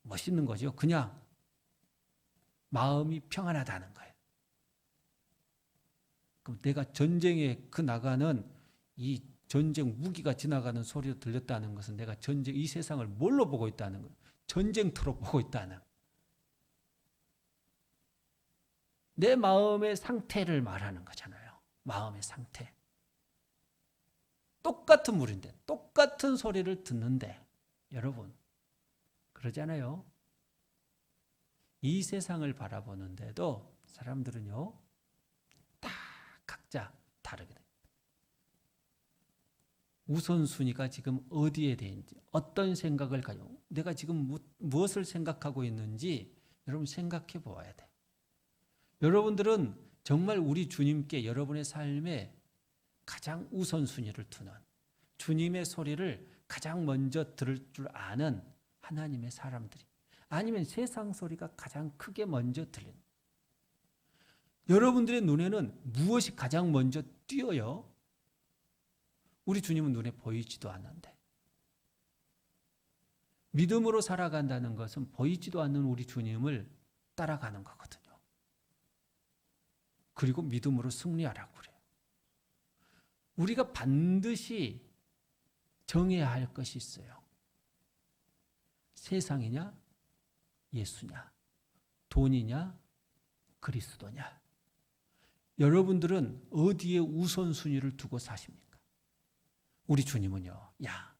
멋있는 거죠. 그냥 마음이 평안하다는 거예요. 그럼 내가 전쟁에 나가는 이 전쟁 무기가 지나가는 소리가 들렸다는 것은 내가 전쟁 이 세상을 뭘로 보고 있다는 거예요. 전쟁터로 보고 있다는. 내 마음의 상태를 말하는 거잖아요. 마음의 상태. 똑같은 물인데 똑같은 소리를 듣는데 여러분 그러잖아요. 이 세상을 바라보는데도 사람들은요 다 각자 다르게 돼요. 우선순위가 지금 어디에 대한지 어떤 생각을 가지고 내가 지금 무엇을 생각하고 있는지 여러분 생각해 보아야 돼요. 여러분들은 정말 우리 주님께 여러분의 삶에 가장 우선순위를 두는 주님의 소리를 가장 먼저 들을 줄 아는 하나님의 사람들이 아니면 세상 소리가 가장 크게 먼저 들리는 여러분들의 눈에는 무엇이 가장 먼저 띄어요? 우리 주님은 눈에 보이지도 않는데 믿음으로 살아간다는 것은 보이지도 않는 우리 주님을 따라가는 거거든요. 그리고 믿음으로 승리하라고 그래요. 우리가 반드시 정해야 할 것이 있어요. 세상이냐 예수냐 돈이냐 그리스도냐 여러분들은 어디에 우선순위를 두고 사십니까? 우리 주님은요. 야,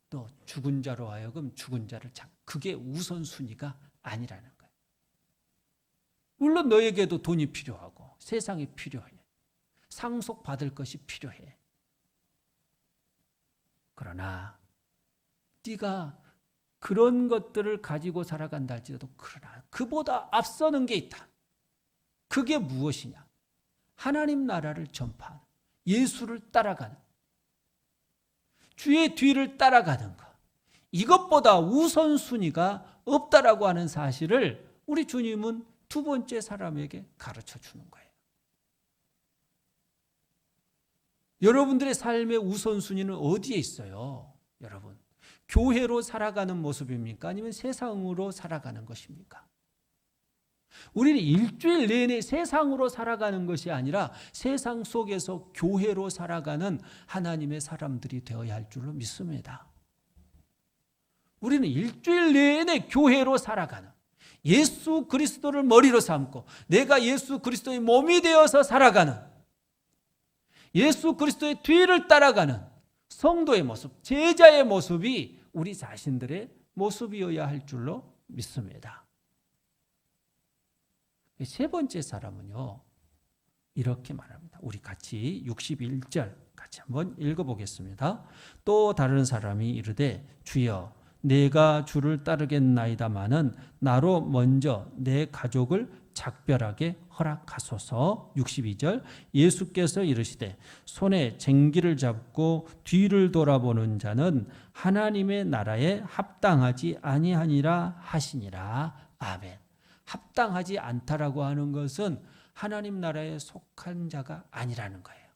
너 죽은 자로 하여금 죽은 자를 그게 우선순위가 아니라는 거예요. 물론 너에게도 돈이 필요하고 세상이 필요해. 상속받을 것이 필요해. 그러나 네가 그런 것들을 가지고 살아간다 할지라도 그러나 그보다 앞서는 게 있다. 그게 무엇이냐? 하나님 나라를 전파하는 예수를 따라가는 주의 뒤를 따라가는 것. 이것보다 우선순위가 없다라고 하는 사실을 우리 주님은 두 번째 사람에게 가르쳐 주는 거예요. 여러분들의 삶의 우선순위는 어디에 있어요? 여러분, 교회로 살아가는 모습입니까? 아니면 세상으로 살아가는 것입니까? 우리는 일주일 내내 세상으로 살아가는 것이 아니라 세상 속에서 교회로 살아가는 하나님의 사람들이 되어야 할 줄로 믿습니다. 우리는 일주일 내내 교회로 살아가는 예수 그리스도를 머리로 삼고 내가 예수 그리스도의 몸이 되어서 살아가는 예수 그리스도의 뒤를 따라가는 성도의 모습, 제자의 모습이 우리 자신들의 모습이어야 할 줄로 믿습니다. 세 번째 사람은요. 이렇게 말합니다. 우리 같이 61절 같이 한번 읽어보겠습니다. 또 다른 사람이 이르되 주여 내가 주를 따르겠나이다마는 나로 먼저 내 가족을 작별하게 허락하소서. 62절 예수께서 이르시되 손에 쟁기를 잡고 뒤를 돌아보는 자는 하나님의 나라에 합당하지 아니하니라 하시니라. 아멘. 합당하지 않다라고 하는 것은 하나님 나라에 속한 자가 아니라는 거예요.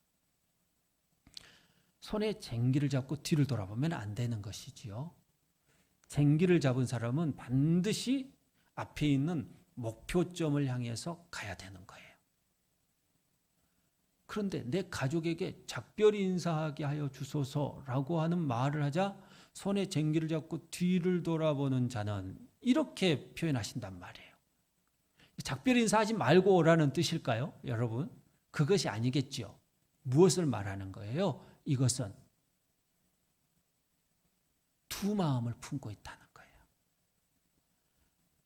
손에 쟁기를 잡고 뒤를 돌아보면 안 되는 것이지요. 쟁기를 잡은 사람은 반드시 앞에 있는 목표점을 향해서 가야 되는 거예요. 그런데 내 가족에게 작별 인사하게 하여 주소서라고 하는 말을 하자 손에 쟁기를 잡고 뒤를 돌아보는 자는 이렇게 표현하신단 말이에요. 작별 인사하지 말고 오라는 뜻일까요? 여러분, 그것이 아니겠죠. 무엇을 말하는 거예요? 이것은 두 마음을 품고 있다는 거예요.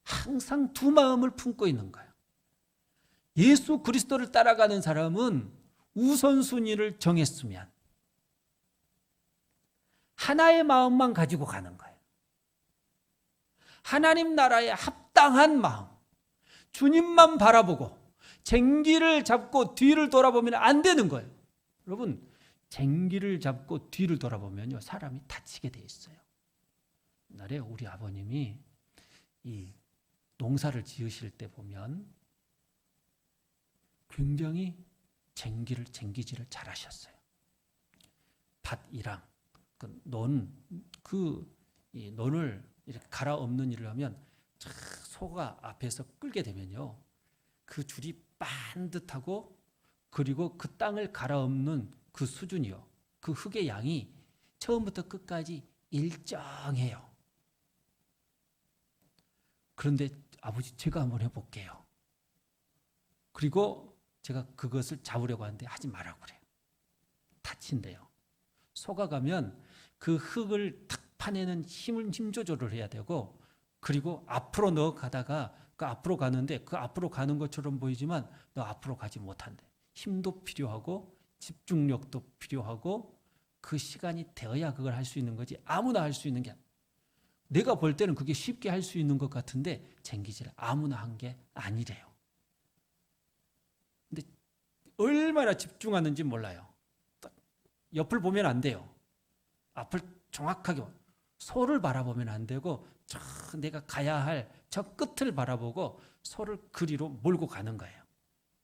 항상 두 마음을 품고 있는 거예요. 예수 그리스도를 따라가는 사람은 우선순위를 정했으면 하나의 마음만 가지고 가는 거예요. 하나님 나라에 합당한 마음, 주님만 바라보고 쟁기를 잡고 뒤를 돌아보면 안 되는 거예요. 여러분, 쟁기를 잡고 뒤를 돌아보면요, 사람이 다치게 돼 있어요. 옛날에 우리 아버님이 이 농사를 지으실 때 보면 굉장히 쟁기질을 잘 하셨어요. 밭이랑 이 논을 이렇게 갈아엎는 일을 하면 소가 앞에서 끌게 되면요, 그 줄이 반듯하고, 그리고 그 땅을 갈아엎는 그 수준이요, 그 흙의 양이 처음부터 끝까지 일정해요. 그런데 아버지, 제가 한번 해볼게요. 그리고 제가 그것을 잡으려고 하는데 하지 말라고 그래요. 다친대요. 소가 가면 그 흙을 탁 파내는 힘 조절을 해야 되고, 그리고 앞으로 너 가다가 그 앞으로 가는데 그 앞으로 가는 것처럼 보이지만 너 앞으로 가지 못한대. 힘도 필요하고 집중력도 필요하고 그 시간이 되어야 그걸 할 수 있는 거지, 아무나 할 수 있는 게, 내가 볼 때는 그게 쉽게 할 수 있는 것 같은데 쟁기질 아무나 한 게 아니래요. 근데 얼마나 집중하는지 몰라요. 옆을 보면 안 돼요. 앞을 정확하게, 소를 바라보면 안 되고 저 내가 가야 할 저 끝을 바라보고 소를 그리로 몰고 가는 거예요.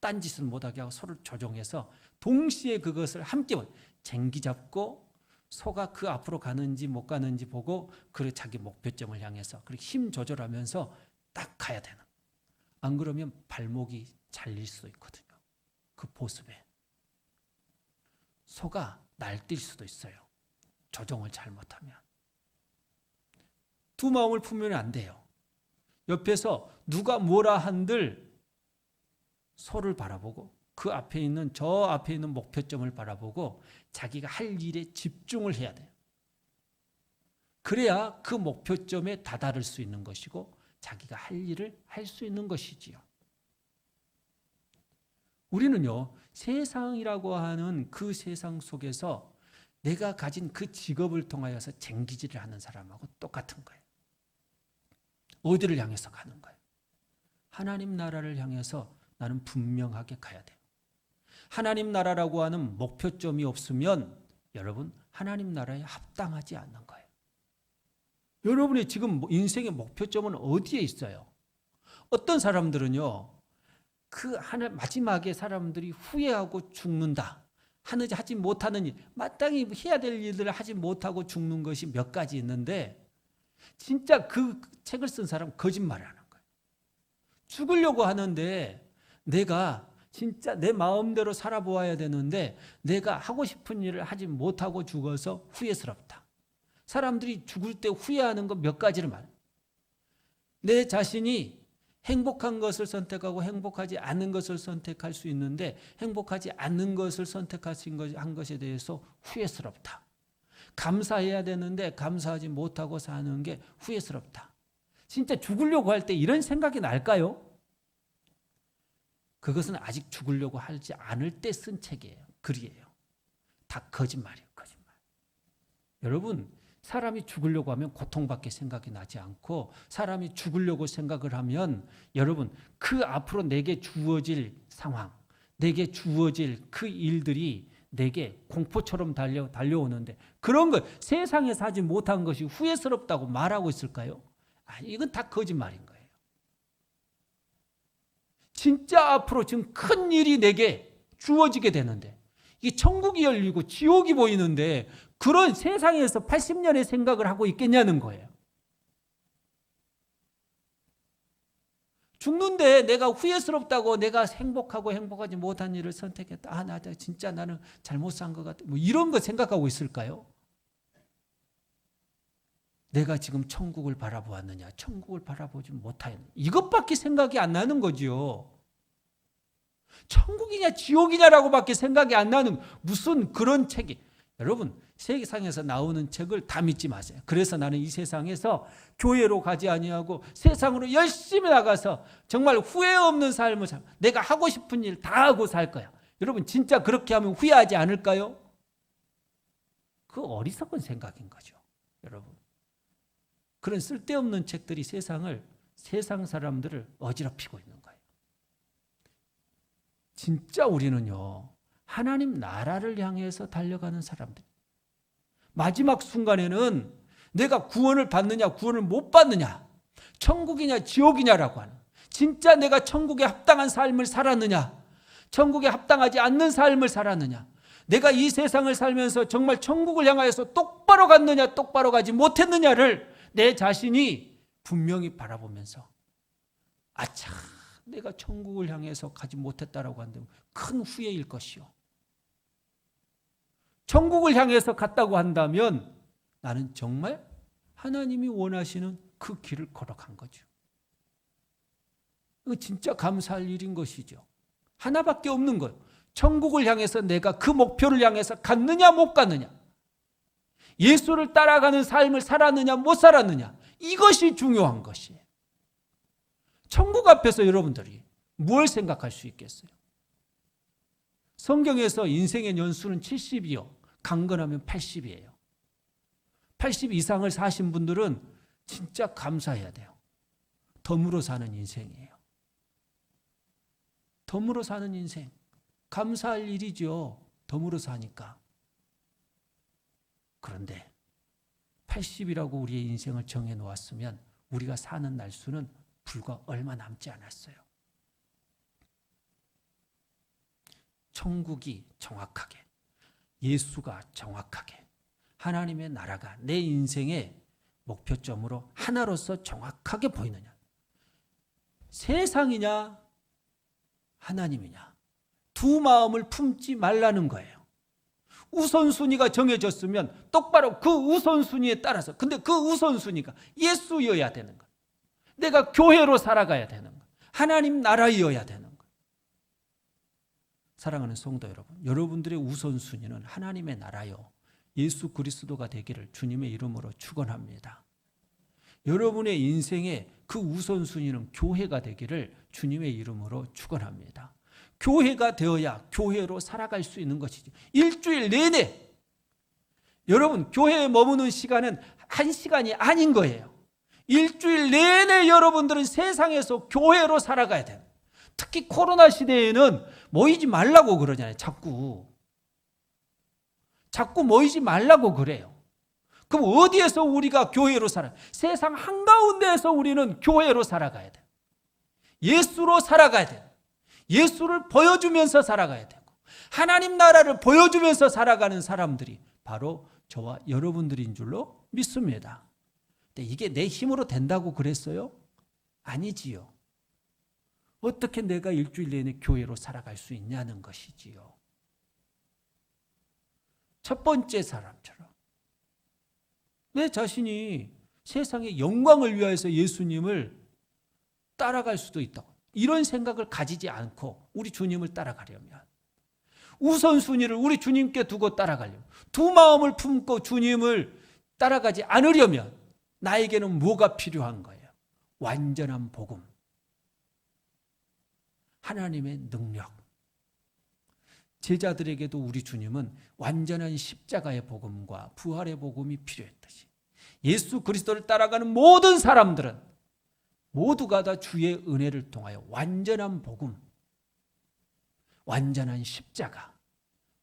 딴짓을 못하게 하고 소를 조종해서 동시에 그것을 함께 쟁기 잡고 소가 그 앞으로 가는지 못 가는지 보고 그래 자기 목표점을 향해서 그렇게 힘 조절하면서 딱 가야 되는. 안 그러면 발목이 잘릴 수도 있거든요. 그 보습에 소가 날뛸 수도 있어요. 조종을 잘못하면. 두 마음을 품으면 안 돼요. 옆에서 누가 뭐라 한들 소를 바라보고 그 앞에 있는 저 앞에 있는 목표점을 바라보고 자기가 할 일에 집중을 해야 돼요. 그래야 그 목표점에 다다를 수 있는 것이고 자기가 할 일을 할 수 있는 것이지요. 우리는요, 세상이라고 하는 그 세상 속에서 내가 가진 그 직업을 통하여서 쟁기질을 하는 사람하고 똑같은 거예요. 어디를 향해서 가는 거예요? 하나님 나라를 향해서 나는 분명하게 가야 돼요. 하나님 나라라고 하는 목표점이 없으면 여러분, 하나님 나라에 합당하지 않는 거예요. 여러분의 지금 인생의 목표점은 어디에 있어요? 어떤 사람들은요, 그 마지막에 사람들이 후회하고 죽는다, 하지 못하는 일, 마땅히 해야 될 일들을 하지 못하고 죽는 것이 몇 가지 있는데, 진짜 그 책을 쓴 사람은 거짓말을 하는 거예요. 죽으려고 하는데 내가 진짜 내 마음대로 살아보아야 되는데 내가 하고 싶은 일을 하지 못하고 죽어서 후회스럽다. 사람들이 죽을 때 후회하는 거 몇 가지를 말해요. 내 자신이 행복한 것을 선택하고 행복하지 않은 것을 선택할 수 있는데 행복하지 않는 것을 선택한 것에 대해서 후회스럽다. 감사해야 되는데 감사하지 못하고 사는 게 후회스럽다. 진짜 죽으려고 할 때 이런 생각이 날까요? 그것은 아직 죽으려고 하지 않을 때 쓴 책이에요. 글이에요. 다 거짓말이에요. 거짓말. 여러분, 사람이 죽으려고 하면 고통밖에 생각이 나지 않고 사람이 죽으려고 생각을 하면 여러분, 그 앞으로 내게 주어질 상황, 내게 주어질 그 일들이 내게 공포처럼 달려오는데 그런 것, 세상에서 하지 못한 것이 후회스럽다고 말하고 있을까요? 아니, 이건 다 거짓말인 거예요. 진짜 앞으로 지금 큰 일이 내게 주어지게 되는데 이게 천국이 열리고 지옥이 보이는데 그런 세상에서 80년의 생각을 하고 있겠냐는 거예요. 죽는데 내가 후회스럽다고 내가 행복하고 행복하지 못한 일을 선택했다. 아, 진짜 나는 잘못 산 것 같아. 뭐 이런 거 생각하고 있을까요? 내가 지금 천국을 바라보았느냐? 천국을 바라보지 못하였느냐? 이것밖에 생각이 안 나는 거지요. 천국이냐 지옥이냐라고밖에 생각이 안 나는 무슨 그런 책이. 여러분, 세상에서 나오는 책을 다 믿지 마세요. 그래서 나는 이 세상에서 교회로 가지 아니하고 세상으로 열심히 나가서 정말 후회 없는 삶을 살, 내가 하고 싶은 일 다 하고 살 거야. 여러분 진짜 그렇게 하면 후회하지 않을까요? 그 어리석은 생각인 거죠. 여러분 그런 쓸데없는 책들이 세상 사람들을 어지럽히고 있는 거예요. 진짜 우리는요 하나님 나라를 향해서 달려가는 사람들, 마지막 순간에는 내가 구원을 받느냐 구원을 못 받느냐, 천국이냐 지옥이냐라고 하는, 진짜 내가 천국에 합당한 삶을 살았느냐, 천국에 합당하지 않는 삶을 살았느냐, 내가 이 세상을 살면서 정말 천국을 향하여서 똑바로 갔느냐 똑바로 가지 못했느냐를 내 자신이 분명히 바라보면서 아차 내가 천국을 향해서 가지 못했다라고 한다면 큰 후회일 것이요, 천국을 향해서 갔다고 한다면 나는 정말 하나님이 원하시는 그 길을 걸어간 거죠. 이거 진짜 감사할 일인 것이죠. 하나밖에 없는 거예요. 천국을 향해서 내가 그 목표를 향해서 갔느냐 못 갔느냐, 예수를 따라가는 삶을 살았느냐 못 살았느냐, 이것이 중요한 것이에요. 천국 앞에서 여러분들이 뭘 생각할 수 있겠어요? 성경에서 인생의 연수는 70이요 강건하면 80이에요 80 이상을 사신 분들은 진짜 감사해야 돼요. 덤으로 사는 인생이에요. 덤으로 사는 인생, 감사할 일이죠. 덤으로 사니까. 그런데 80이라고 우리의 인생을 정해놓았으면 우리가 사는 날수는 불과 얼마 남지 않았어요. 천국이 정확하게, 예수가 정확하게, 하나님의 나라가 내 인생의 목표점으로 하나로서 정확하게 보이느냐, 세상이냐 하나님이냐, 두 마음을 품지 말라는 거예요. 우선순위가 정해졌으면 똑바로 그 우선순위에 따라서, 근데 그 우선순위가 예수여야 되는 거예요. 내가 교회로 살아가야 되는 거예요. 하나님 나라여야 되는 거예요. 사랑하는 성도 여러분, 여러분들의 우선순위는 하나님의 나라요 예수 그리스도가 되기를 주님의 이름으로 축원합니다. 여러분의 인생의 그 우선순위는 교회가 되기를 주님의 이름으로 축원합니다. 교회가 되어야 교회로 살아갈 수 있는 것이죠. 일주일 내내 여러분 교회에 머무는 시간은 1시간이 아닌 거예요. 일주일 내내 여러분들은 세상에서 교회로 살아가야 돼요. 특히 코로나 시대에는 모이지 말라고 그러잖아요. 자꾸 모이지 말라고 그래요. 그럼 어디에서 우리가 교회로 살아요? 세상 한가운데에서 우리는 교회로 살아가야 돼요. 예수로 살아가야 돼요. 예수를 보여주면서 살아가야 되고, 하나님 나라를 보여주면서 살아가는 사람들이 바로 저와 여러분들인 줄로 믿습니다. 근데 이게 내 힘으로 된다고 그랬어요? 아니지요. 어떻게 내가 일주일 내내 교회로 살아갈 수 있냐는 것이지요. 첫 번째 사람처럼 내 자신이 세상의 영광을 위하여서 예수님을 따라갈 수도 있다고, 이런 생각을 가지지 않고 우리 주님을 따라가려면, 우선순위를 우리 주님께 두고 따라가려면, 두 마음을 품고 주님을 따라가지 않으려면 나에게는 뭐가 필요한 거예요? 완전한 복음, 하나님의 능력. 제자들에게도 우리 주님은 완전한 십자가의 복음과 부활의 복음이 필요했듯이 예수 그리스도를 따라가는 모든 사람들은 모두가 다 주의 은혜를 통하여 완전한 복음, 완전한 십자가,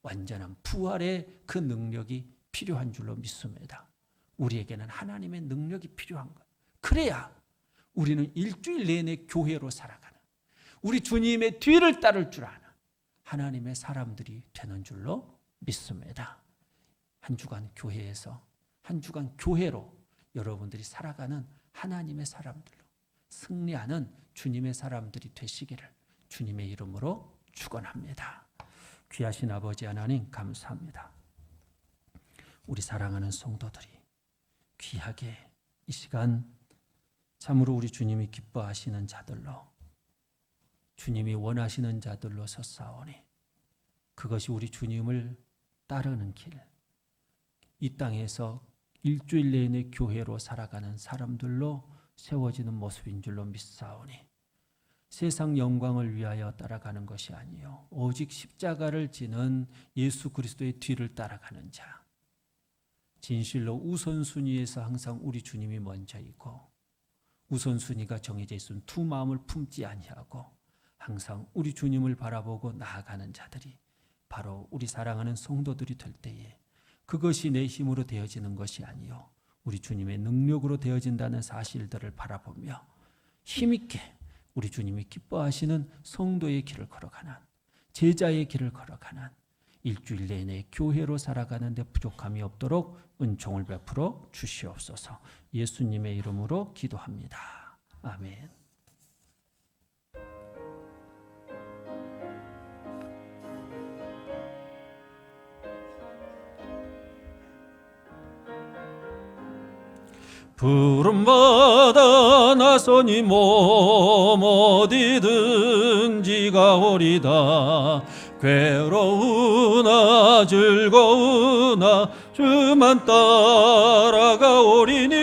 완전한 부활의 그 능력이 필요한 줄로 믿습니다. 우리에게는 하나님의 능력이 필요한 것. 그래야 우리는 일주일 내내 교회로 살아가는, 우리 주님의 뒤를 따를 줄 아는 하나님의 사람들이 되는 줄로 믿습니다. 한 주간 교회에서, 한 주간 교회로 여러분들이 살아가는 하나님의 사람들로 승리하는 주님의 사람들이 되시기를 주님의 이름으로 축원합니다. 귀하신 아버지 하나님 감사합니다. 우리 사랑하는 성도들이 귀하게 이 시간 참으로 우리 주님이 기뻐하시는 자들로, 주님이 원하시는 자들로 섰사오니 그것이 우리 주님을 따르는 길, 이 땅에서 일주일 내내 교회로 살아가는 사람들로 세워지는 모습인 줄로 믿사오니 세상 영광을 위하여 따라가는 것이 아니요 오직 십자가를 지는 예수 그리스도의 뒤를 따라가는 자, 진실로 우선순위에서 항상 우리 주님이 먼저이고 우선순위가 정해져 있으면 두 마음을 품지 아니하고 항상 우리 주님을 바라보고 나아가는 자들이 바로 우리 사랑하는 성도들이 될 때에 그것이 내 힘으로 되어지는 것이 아니요 우리 주님의 능력으로 되어진다는 사실들을 바라보며 힘있게 우리 주님이 기뻐하시는 성도의 길을 걸어가는, 제자의 길을 걸어가는, 일주일 내내 교회로 살아가는 데 부족함이 없도록 은총을 베풀어 주시옵소서. 예수님의 이름으로 기도합니다. 아멘. 부름받아 나서니 몸 어디든지 가오리다. 괴로우나 즐거우나 주만 따라가오리니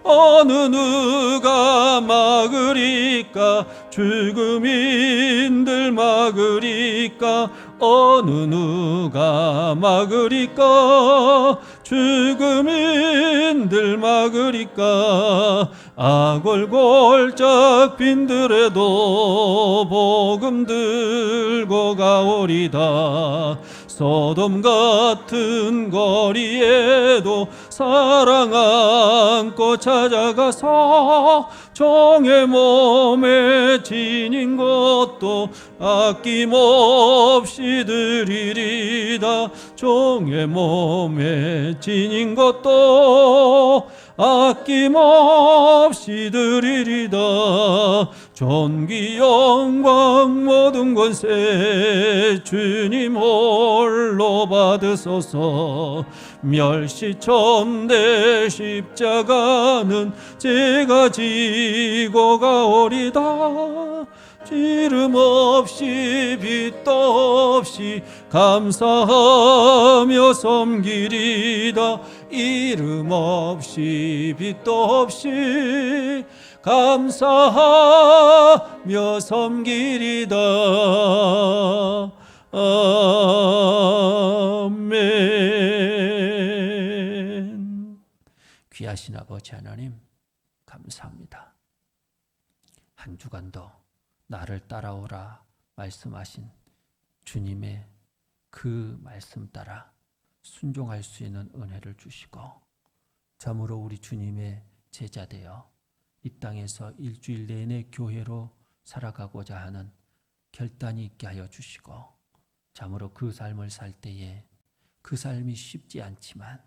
어느 누가 막으리까 죽음인들 막으리까 어느 누가 막으리까 죽음인들 막으리까 아골골짝 빈들에도 복음 들고 가오리다. 소돔 같은 거리에도 사랑 안고 찾아가서 종의 몸에 지닌 것도 아낌없이 드리리다. 종의 몸에 지닌 것도 아낌없이 드리리다. 존귀 영광 모든 권세 주님 홀로 받으소서. 멸시천대 십자가는 제가 지고 가오리다. 지름 없이 빛도 없이 감사하며 섬기리다. 이름 없이 빛도 없이 감사하며 섬기리다. 아멘. 귀하신 아버지 하나님 감사합니다. 한 주간도 나를 따라오라 말씀하신 주님의 그 말씀 따라 순종할 수 있는 은혜를 주시고 참으로 우리 주님의 제자 되어 이 땅에서 일주일 내내 교회로 살아가고자 하는 결단이 있게 하여 주시고 참으로 그 삶을 살 때에 그 삶이 쉽지 않지만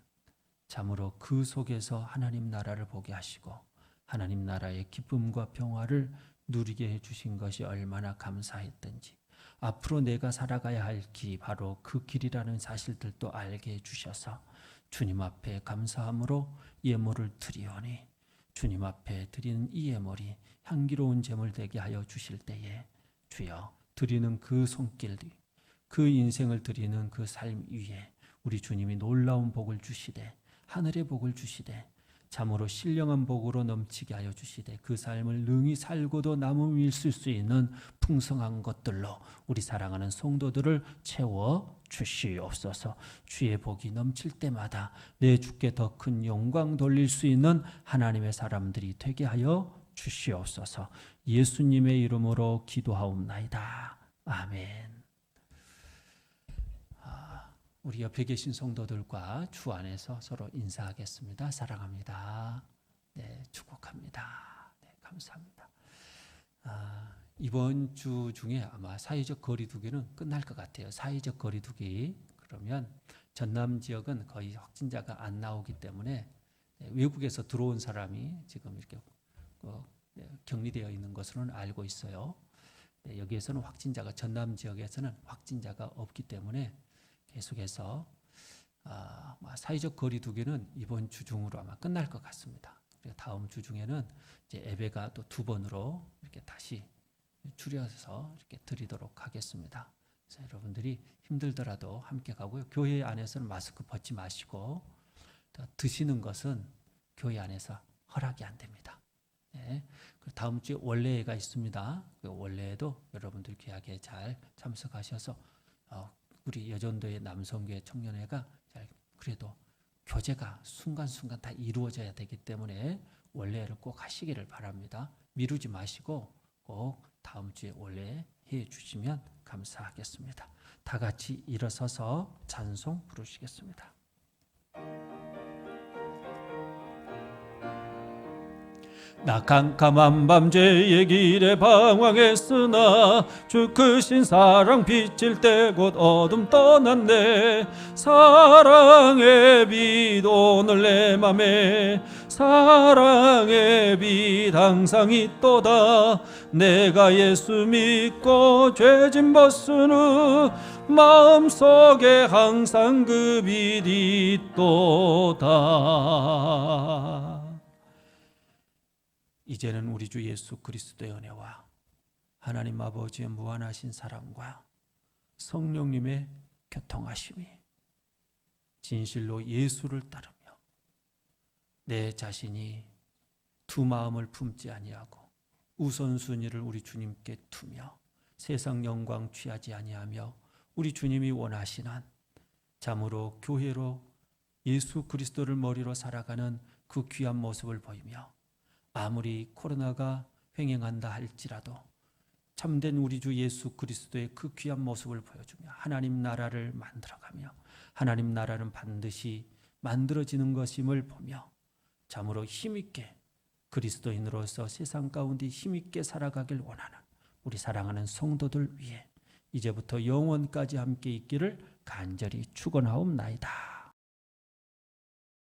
참으로 그 속에서 하나님 나라를 보게 하시고 하나님 나라의 기쁨과 평화를 누리게 해주신 것이 얼마나 감사했던지 앞으로 내가 살아가야 할 길이 바로 그 길이라는 사실들도 알게 해주셔서 주님 앞에 감사함으로 예물을 드리오니 주님 앞에 드리는 이 예물이 향기로운 제물 되게 하여 주실 때에 주여 드리는 그 손길 그 인생을 드리는 그 삶 위에 우리 주님이 놀라운 복을 주시되 하늘의 복을 주시되 참으로 신령한 복으로 넘치게 하여 주시되 그 삶을 능히 살고도 남음이 있을 수 있는 풍성한 것들로 우리 사랑하는 성도들을 채워 주시옵소서. 주의 복이 넘칠 때마다 내 주께 더 큰 영광 돌릴 수 있는 하나님의 사람들이 되게 하여 주시옵소서. 예수님의 이름으로 기도하옵나이다. 아멘. 우리 옆에 계신 성도들과 주 안에서 서로 인사하겠습니다. 사랑합니다. 네, 축복합니다. 네, 감사합니다. 이번 주 중에 아마 사회적 거리두기는 끝날 것 같아요. 사회적 거리두기 그러면 전남 지역은 거의 확진자가 안 나오기 때문에 외국에서 들어온 사람이 지금 이렇게 격리되어 있는 것으로는 알고 있어요. 여기에서는 확진자가 전남 지역에서는 확진자가 없기 때문에 계속해서 사회적 거리두기는 이번 주 중으로 아마 끝날 것 같습니다. 그리고 다음 주 중에는 이제 예배가 또 2번으로 이렇게 다시 줄여서 이렇게 드리도록 하겠습니다. 그래서 여러분들이 힘들더라도 함께 가고요. 교회 안에서는 마스크 벗지 마시고, 또 드시는 것은 교회 안에서 허락이 안 됩니다. 네. 다음 주에 원래회가 있습니다. 그 원래회도 여러분들 귀하게 잘 참석하셔서 우리 여전도의 남성교회 청년회가 잘 그래도 교제가 순간순간 다 이루어져야 되기 때문에 원래회를 꼭 하시기를 바랍니다. 미루지 마시고 꼭 다음 주에 원래 해 주시면 감사하겠습니다. 다 같이 일어서서 찬송 부르시겠습니다. 나 캄캄한 밤 죄의 길에 방황했으나 주 크신 사랑 비칠 때 곧 어둠 떠났네. 사랑의 빛 오늘 내 맘에 사랑의 빛 항상 있도다. 내가 예수 믿고 죄짐 벗은 후 마음속에 항상 그 빛 있도다. 이제는 우리 주 예수 그리스도의 은혜와 하나님 아버지의 무한하신 사랑과 성령님의 교통하심이 진실로 예수를 따르며 내 자신이 두 마음을 품지 아니하고 우선순위를 우리 주님께 두며 세상 영광 취하지 아니하며 우리 주님이 원하신 한 참으로 교회로 예수 그리스도를 머리로 살아가는 그 귀한 모습을 보이며 아무리 코로나가 횡행한다 할지라도 참된 우리 주 예수 그리스도의 그 귀한 모습을 보여주며 하나님 나라를 만들어가며 하나님 나라는 반드시 만들어지는 것임을 보며 참으로 힘있게 그리스도인으로서 세상 가운데 힘있게 살아가길 원하는 우리 사랑하는 성도들 위해 이제부터 영원까지 함께 있기를 간절히 축원하옵나이다.